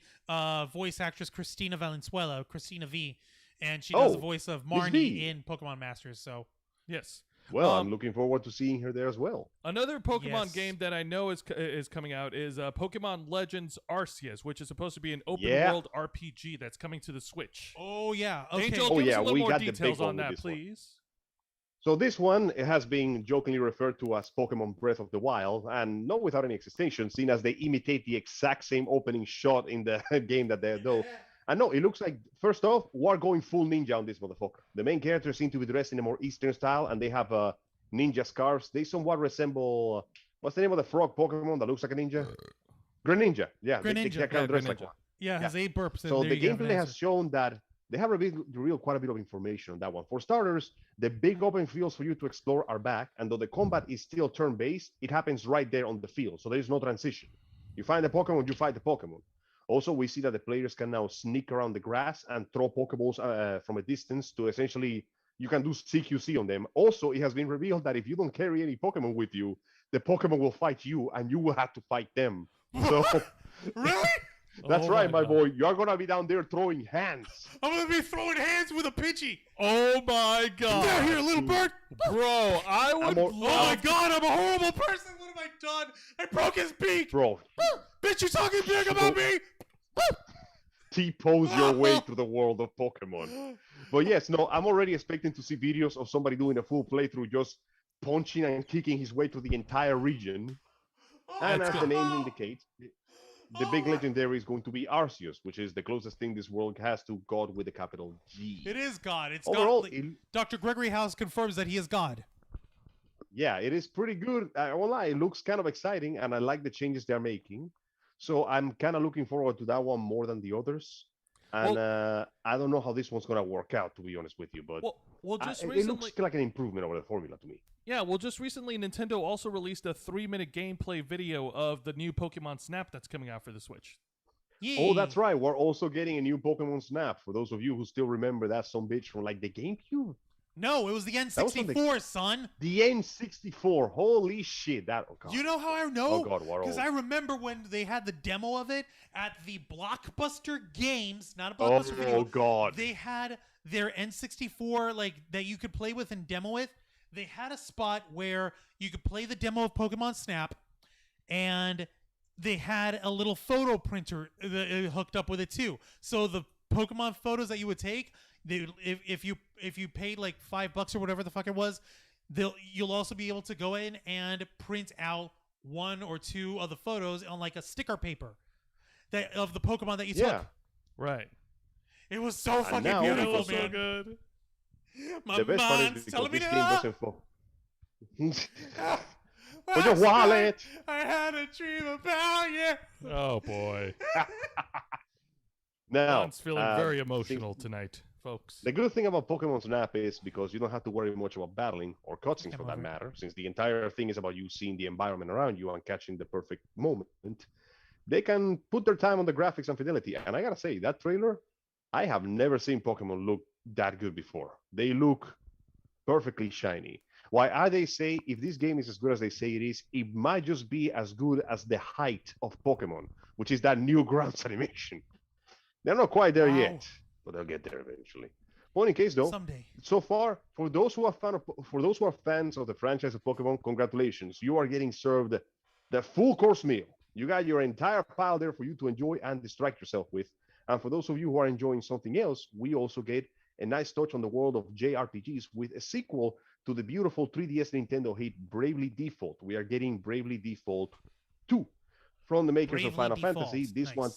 [SPEAKER 3] voice actress Christina Valenzuela, Christina V, and she does the
[SPEAKER 1] Oh,
[SPEAKER 3] voice of
[SPEAKER 1] Miss
[SPEAKER 3] Marnie
[SPEAKER 1] V.
[SPEAKER 3] in Pokemon Masters. So
[SPEAKER 2] Yes.
[SPEAKER 1] Well, I'm looking forward to seeing her there as well.
[SPEAKER 2] Another Pokemon
[SPEAKER 3] Yes.
[SPEAKER 2] game that I know is coming out is Pokemon Legends Arceus, which is supposed to be an open
[SPEAKER 1] Yeah.
[SPEAKER 2] world RPG that's coming to the Switch.
[SPEAKER 3] oh yeah, okay.
[SPEAKER 2] Angel,
[SPEAKER 1] Oh,
[SPEAKER 2] give us
[SPEAKER 1] yeah,
[SPEAKER 2] a little
[SPEAKER 1] we
[SPEAKER 2] more
[SPEAKER 1] got the big
[SPEAKER 2] details
[SPEAKER 1] one
[SPEAKER 2] on
[SPEAKER 1] with
[SPEAKER 2] that,
[SPEAKER 1] this one.
[SPEAKER 2] please.
[SPEAKER 1] So this one has been jokingly referred to as Pokemon Breath of the Wild, and not without any extension, seen as they imitate the exact same opening shot in the game that they do. And no, it looks like, first off, we're going full ninja on this motherfucker. The main characters seem to be dressed in a more Eastern style, and they have ninja scarves. They somewhat resemble, what's the name of the frog Pokemon that looks like a ninja? Greninja. Yeah, they
[SPEAKER 3] Greninja.
[SPEAKER 1] kind of dress
[SPEAKER 2] Greninja.
[SPEAKER 1] like one.
[SPEAKER 3] Yeah, it has 8 burps.
[SPEAKER 1] So
[SPEAKER 3] there
[SPEAKER 1] the
[SPEAKER 3] you have an
[SPEAKER 1] gameplay has
[SPEAKER 3] answer.
[SPEAKER 1] shown that they have revealed quite a bit of information on that one. For starters, the big open fields for you to explore are back, and though the combat is still turn-based, it happens right there on the field, so there is no transition. You find the Pokemon, you fight the Pokemon. Also, we see that the players can now sneak around the grass and throw Pokeballs from a distance to essentially, you can do CQC on them. Also, it has been revealed that if you don't carry any Pokemon with you, the Pokemon will fight you, and you will have to fight them. So
[SPEAKER 3] Really?
[SPEAKER 1] that's
[SPEAKER 2] Oh
[SPEAKER 1] right,
[SPEAKER 2] my
[SPEAKER 1] my
[SPEAKER 2] God.
[SPEAKER 1] boy. You're gonna be down there throwing hands.
[SPEAKER 3] I'm gonna be throwing hands with a Pidgey.
[SPEAKER 2] Oh my
[SPEAKER 3] Get out
[SPEAKER 2] god,
[SPEAKER 3] here, little bird.
[SPEAKER 2] bro! I would
[SPEAKER 1] I'm all-
[SPEAKER 3] Oh my
[SPEAKER 2] love.
[SPEAKER 3] god, I'm a horrible person. What have I done? I broke his beak.
[SPEAKER 1] Bro,
[SPEAKER 3] Bitch, you talking big about me?
[SPEAKER 1] T-pose your way through the world of Pokemon. But yes, no, I'm already expecting to see videos of somebody doing a full playthrough just punching and kicking his way through the entire region. And
[SPEAKER 2] That's
[SPEAKER 1] as
[SPEAKER 2] good.
[SPEAKER 1] the name indicates, the big legendary is going to be Arceus, which is the closest thing this world has to God with a capital G.
[SPEAKER 3] It is God. It's
[SPEAKER 1] Overall,
[SPEAKER 3] God. Dr. Gregory House confirms that he is God.
[SPEAKER 1] yeah, it is pretty good. I won't lie, it looks kind of exciting, and I like the changes they're making. So I'm kind of looking forward to that one more than the others. And I don't know how this one's gonna work out, to be honest with you, but
[SPEAKER 2] Well, just
[SPEAKER 1] it
[SPEAKER 2] recently,
[SPEAKER 1] looks like an improvement over the formula to me.
[SPEAKER 2] yeah. Well, just recently, Nintendo also released a 3-minute gameplay video of the new Pokemon Snap that's coming out for the Switch.
[SPEAKER 1] Oh, that's right. We're also getting a new Pokemon Snap. For those of you who still remember that some bitch from like the GameCube,
[SPEAKER 3] No, it was the
[SPEAKER 1] was on the-
[SPEAKER 3] N64, son.
[SPEAKER 1] the N64. Holy shit! That oh god.
[SPEAKER 3] You know how I know?
[SPEAKER 1] Oh god, we're
[SPEAKER 3] Because
[SPEAKER 1] old.
[SPEAKER 3] I remember when they had the demo of it at the Blockbuster Games, not a
[SPEAKER 1] Oh,
[SPEAKER 3] Blockbuster Video.
[SPEAKER 1] god.
[SPEAKER 3] They had their N64 like that you could play with and demo with. They had a spot where you could play the demo of Pokemon Snap, and they had a little photo printer hooked up with it too. So the Pokemon photos that you would take, if you paid like $5 or whatever the fuck it was, you'll also be able to go in and print out 1 or 2 of the photos on like a sticker paper that of the Pokemon that you
[SPEAKER 1] Yeah.
[SPEAKER 3] took.
[SPEAKER 2] Right.
[SPEAKER 3] It was so fucking
[SPEAKER 1] now-
[SPEAKER 2] It
[SPEAKER 3] beautiful,
[SPEAKER 2] was so
[SPEAKER 3] man.
[SPEAKER 2] good.
[SPEAKER 3] My
[SPEAKER 1] The best part
[SPEAKER 3] mind's
[SPEAKER 1] is because
[SPEAKER 3] telling me
[SPEAKER 1] this
[SPEAKER 3] to.
[SPEAKER 1] game doesn't fall. Put
[SPEAKER 3] Last
[SPEAKER 1] your
[SPEAKER 3] night,
[SPEAKER 1] wallet.
[SPEAKER 3] I had a dream about you.
[SPEAKER 2] Oh boy,
[SPEAKER 1] Now,
[SPEAKER 2] Ron's feeling very emotional tonight, folks.
[SPEAKER 1] the good thing about Pokemon Snap is because you don't have to worry much about battling or cutscenes for that
[SPEAKER 3] Over.
[SPEAKER 1] matter, since the entire thing is about you seeing the environment around you and catching the perfect moment. They can put their time on the graphics and fidelity. And I gotta say, that trailer, I have never seen Pokemon look that good before. They look perfectly shiny. Why they say if this game is as good as they say it is, it might just be as good as the height of Pokemon, which is that new grounds animation. They're not quite there
[SPEAKER 3] Wow.
[SPEAKER 1] yet, but they'll get there eventually. But in case though,
[SPEAKER 3] Someday.
[SPEAKER 1] so far, for those who are fans of the franchise of Pokemon, congratulations! You are getting served the full course meal. You got your entire pile there for you to enjoy and distract yourself with. And for those of you who are enjoying something else, we also get a nice touch on the world of JRPGs with a sequel to the beautiful 3DS Nintendo hit Bravely Default. We are getting Bravely Default 2 from the makers of Final Fantasy. This one,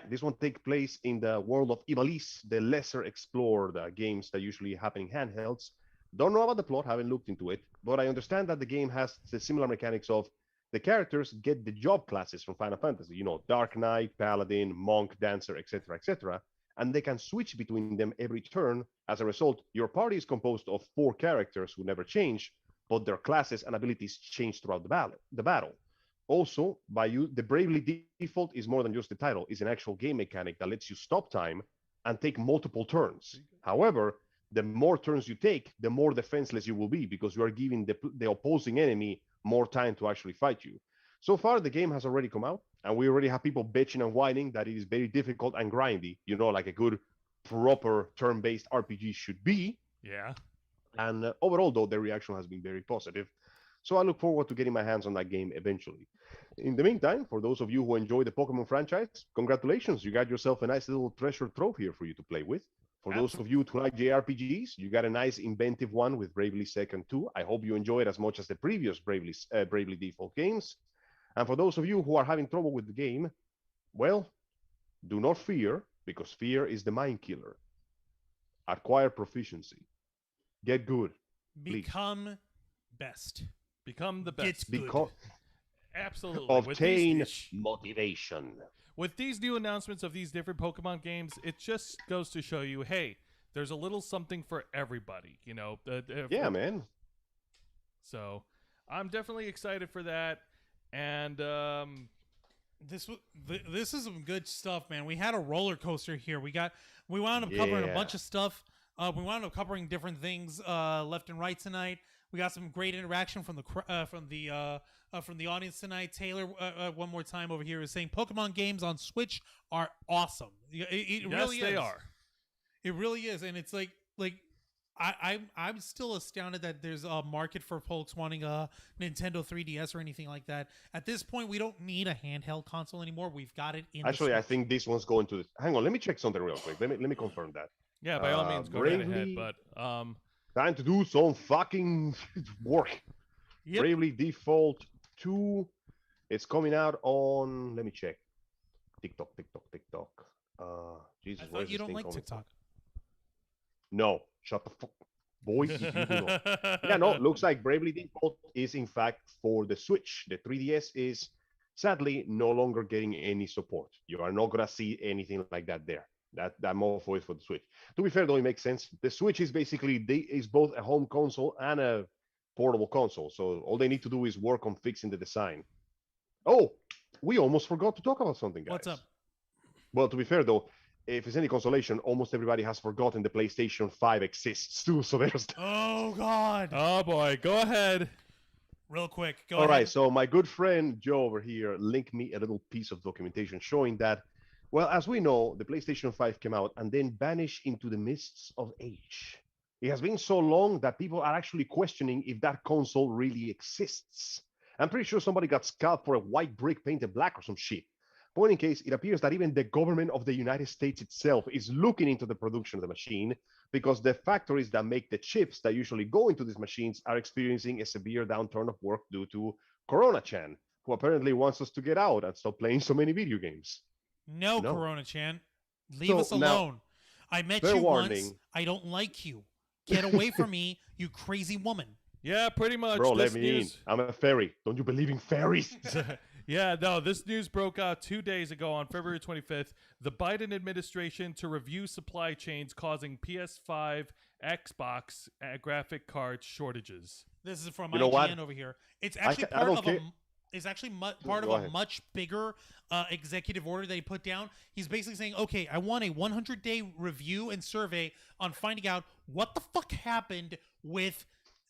[SPEAKER 1] this one takes place in the world of Ivalice, the lesser explored games that usually happen in handhelds. Don't know about the plot, haven't looked into it, but I understand that the game has the similar mechanics of the characters get the job classes from Final Fantasy, you know, Dark Knight, Paladin, Monk, Dancer, etc., etc., and they can switch between them every turn. As a result, your party is composed of 4 characters who never change, but their classes and abilities change throughout the battle. Also, the Bravely Default is more than just the title. It's an actual game mechanic that lets you stop time and take multiple turns. However, the more turns you take, the more defenseless you will be because you are giving the opposing enemy more time to actually fight you. So far, the game has already come out, and we already have people bitching and whining that it is very difficult and grindy, like a good, proper turn-based RPG should be.
[SPEAKER 2] Yeah.
[SPEAKER 1] And overall, though, the reaction has been very positive. So I look forward to getting my hands on that game eventually. In the meantime, for those of you who enjoy the Pokemon franchise, congratulations. You got yourself a nice little treasure trove here for you to play with. For those of you who like JRPGs, you got a nice inventive one with Bravely Second 2. I hope you enjoy it as much as the previous Bravely Default games. And for those of you who are having trouble with the game, well, do not fear, because fear is the mind killer. Acquire proficiency. Get good. Please.
[SPEAKER 3] Become best.
[SPEAKER 2] Become the best.
[SPEAKER 3] Get good.
[SPEAKER 1] Because
[SPEAKER 2] Absolutely.
[SPEAKER 1] obtain motivation.
[SPEAKER 2] With these new announcements of these different Pokemon games, it just goes to show you, hey, there's a little something for everybody,
[SPEAKER 1] Yeah, man.
[SPEAKER 2] So I'm definitely excited for that. And
[SPEAKER 3] this is some good stuff, man. We had a roller coaster here. We wound up covering a bunch of stuff. We wound up covering different things left and right tonight. We got some great interaction from the audience tonight. Taylor, one more time over here, is saying Pokemon games on Switch are awesome. It
[SPEAKER 2] yes,
[SPEAKER 3] really is.
[SPEAKER 2] they are.
[SPEAKER 3] It really is, and it's like I'm still astounded that there's a market for folks wanting a Nintendo 3DS or anything like that. At this point, we don't need a handheld console anymore. We've got it in.
[SPEAKER 1] Actually, I think this one's going to. Hang on, let me check something real quick. Let me confirm that.
[SPEAKER 2] Yeah, by all means, go right ahead. But
[SPEAKER 1] time to do some fucking work.
[SPEAKER 3] Yep.
[SPEAKER 1] Bravely Default 2. It's coming out on. Let me check. TikTok. Jesus,
[SPEAKER 3] I thought you don't like TikTok.
[SPEAKER 1] No, shut the fuck, boy. If you do not. Yeah, no. Looks like Bravely Default is in fact for the Switch. The 3DS is sadly no longer getting any support. You are not gonna see anything like that there. That mofo is for the Switch. To be fair, though, it makes sense. The Switch is basically is both a home console and a portable console. So all they need to do is work on fixing the design. Oh, we almost forgot to talk about something, guys.
[SPEAKER 3] What's up?
[SPEAKER 1] Well, to be fair, though, if it's any consolation, almost everybody has forgotten the PlayStation 5 exists too. So there's.
[SPEAKER 3] Oh God.
[SPEAKER 2] Oh boy, go ahead.
[SPEAKER 3] Real quick. Go
[SPEAKER 1] All
[SPEAKER 3] ahead.
[SPEAKER 1] right. So my good friend Joe over here linked me a little piece of documentation showing that. Well, as we know, the PlayStation 5 came out and then vanished into the mists of age. It has been so long that people are actually questioning if that console really exists. I'm pretty sure somebody got scalped for a white brick painted black or some shit. But in case, it appears that even the government of the United States itself is looking into the production of the machine because the factories that make the chips that usually go into these machines are experiencing a severe downturn of work due to Corona-chan, who apparently wants us to get out and stop playing so many video games.
[SPEAKER 3] No, Corona-chan. Leave us alone. I met you once. I don't like you. Get away from me, you crazy woman.
[SPEAKER 2] Yeah, pretty much.
[SPEAKER 1] Bro, let me in. I'm a fairy. Don't you believe in fairies?
[SPEAKER 2] Yeah, no, this news broke out 2 days ago on February 25th. The Biden administration to review supply chains causing PS5, Xbox graphic card shortages.
[SPEAKER 3] This is from IGN over here. It's actually part of a much bigger executive order that he put down. He's basically saying, okay, I want a 100-day review and survey on finding out what the fuck happened with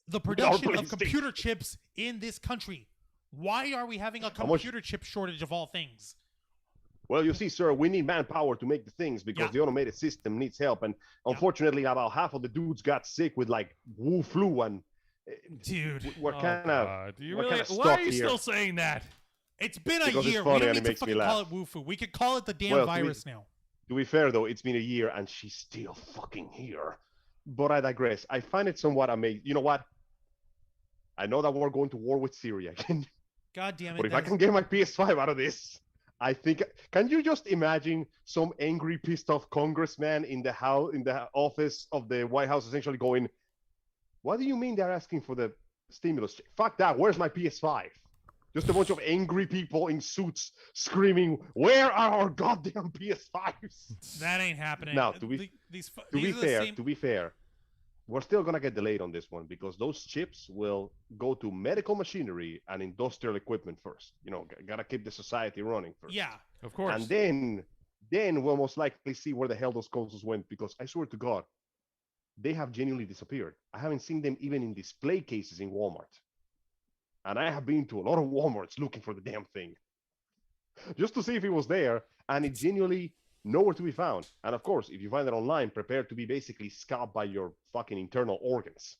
[SPEAKER 3] the production of computer chips in this country. Why are we having a computer chip shortage of all things?
[SPEAKER 1] Well, you see, sir, we need manpower to make the things because the automated system needs help. And unfortunately, about half of the dudes got sick with like Wu flu and
[SPEAKER 3] dude,
[SPEAKER 1] we're kind of.
[SPEAKER 2] Why are you still saying that?
[SPEAKER 3] It's been a year. We don't need to fucking call it Wu-Fu. We could call it the damn virus now.
[SPEAKER 1] To be fair, though, it's been a year and she's still fucking here. But I digress. I find it somewhat amazing. You know what? I know that we're going to war with Syria again.
[SPEAKER 3] God damn it.
[SPEAKER 1] But if I can get my PS5 out of this, I think. Can you just imagine some angry, pissed off congressman in the office of the White House essentially going, what do you mean they're asking for the stimulus? Fuck that. Where's my PS5? Just a bunch of angry people in suits screaming, where are our goddamn PS5s?
[SPEAKER 3] That ain't happening.
[SPEAKER 1] Now, to be fair, we're still going to get delayed on this one because those chips will go to medical machinery and industrial equipment first. You know, got to keep the society running first.
[SPEAKER 3] Yeah,
[SPEAKER 2] of course.
[SPEAKER 1] And then we'll most likely see where the hell those consoles went because I swear to God, they have genuinely disappeared. I haven't seen them even in display cases in Walmart. And I have been to a lot of Walmarts looking for the damn thing just to see if it was there, and it's genuinely nowhere to be found. And of course, if you find it online, prepare to be basically scalped by your fucking internal organs.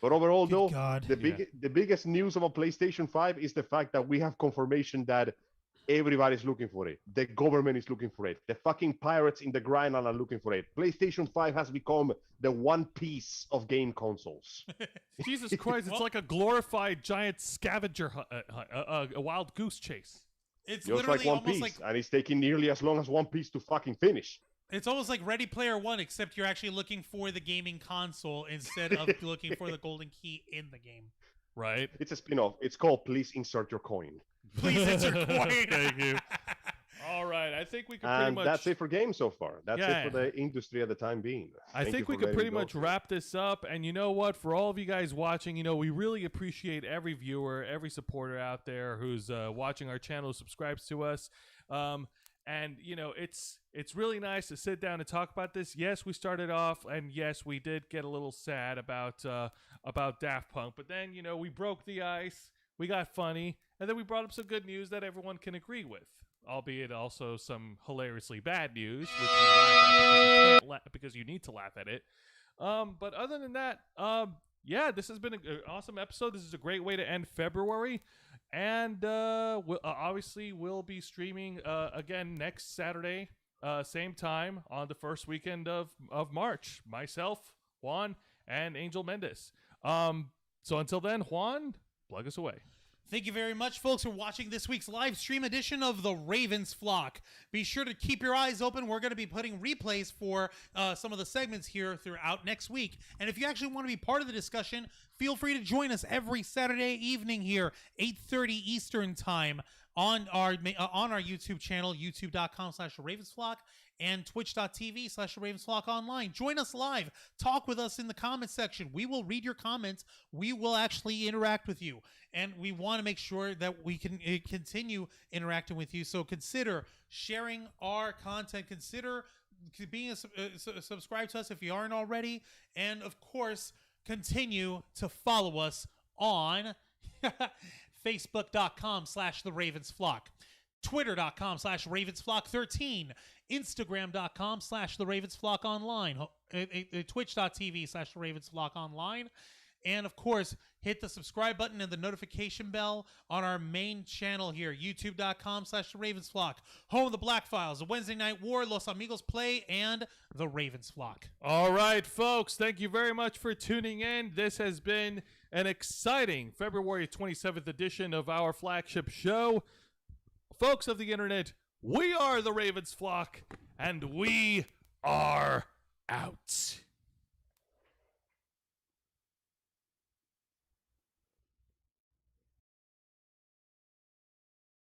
[SPEAKER 1] But overall, though,
[SPEAKER 3] God.
[SPEAKER 1] the biggest news of a PlayStation 5 is the fact that we have confirmation that everybody's looking for it. The government is looking for it. The fucking pirates in the grind are looking for it. PlayStation 5 has become the One Piece of game consoles.
[SPEAKER 2] Jesus Christ, it's like a glorified giant scavenger a wild goose chase.
[SPEAKER 3] It's
[SPEAKER 1] Just
[SPEAKER 3] literally
[SPEAKER 1] like One
[SPEAKER 3] almost
[SPEAKER 1] Piece,
[SPEAKER 3] like
[SPEAKER 1] and it's taking nearly as long as One Piece to fucking finish.
[SPEAKER 3] it's almost like Ready Player One, except you're actually looking for the gaming console instead of looking for the golden key in the game.
[SPEAKER 2] Right?
[SPEAKER 1] It's a spin-off. It's called Please Insert Your Coin.
[SPEAKER 3] Please insert coin.
[SPEAKER 2] Thank you. All right, I think we can pretty
[SPEAKER 1] And
[SPEAKER 2] much.
[SPEAKER 1] that's it for games so far. That's
[SPEAKER 2] Yeah.
[SPEAKER 1] it for the industry at the time being.
[SPEAKER 2] I
[SPEAKER 1] Thank
[SPEAKER 2] think
[SPEAKER 1] you
[SPEAKER 2] we
[SPEAKER 1] for
[SPEAKER 2] could
[SPEAKER 1] letting
[SPEAKER 2] pretty
[SPEAKER 1] me go
[SPEAKER 2] much
[SPEAKER 1] through.
[SPEAKER 2] wrap this up. And you know what? For all of you guys watching, we really appreciate every viewer, every supporter out there who's watching our channel, subscribes to us. And it's really nice to sit down and talk about this. Yes, we started off, and yes, we did get a little sad about Daft Punk. But then we broke the ice, we got funny, and then we brought up some good news that everyone can agree with, albeit also some hilariously bad news, which we laugh at because you need to laugh at it. But other than that, this has been an awesome episode. This is a great way to end February. And we'll be streaming again next Saturday, same time on the first weekend of March. Myself, Juan, and Angel Mendez. So until then, Juan, plug us away.
[SPEAKER 3] Thank you very much, folks, for watching this week's live stream edition of The Ravens Flock. Be sure to keep your eyes open. We're going to be putting replays for some of the segments here throughout next week. And if you actually want to be part of the discussion, feel free to join us every Saturday evening here, 8:30 Eastern Time, on our YouTube channel, youtube.com/ravensflock, and twitch.tv/ravensflock online. Join us live. Talk with us in the comments section. We will read your comments. We will actually interact with you. And we want to make sure that we can continue interacting with you. So consider sharing our content. Consider being subscribed to us if you aren't already. And, of course, continue to follow us on Facebook.com/TheRavensFlock, Twitter.com/RavensFlock13, Instagram.com/TheRavensFlock online, Twitch.tv/TheRavensFlock online. And, of course, hit the subscribe button and the notification bell on our main channel here, youtube.com/TheRavensFlock, home of the Black Files, the Wednesday Night War, Los Amigos Play, and The Ravens Flock.
[SPEAKER 2] All right, folks, thank you very much for tuning in. This has been an exciting February 27th edition of our flagship show. Folks of the internet, we are The Ravens Flock, and we are out.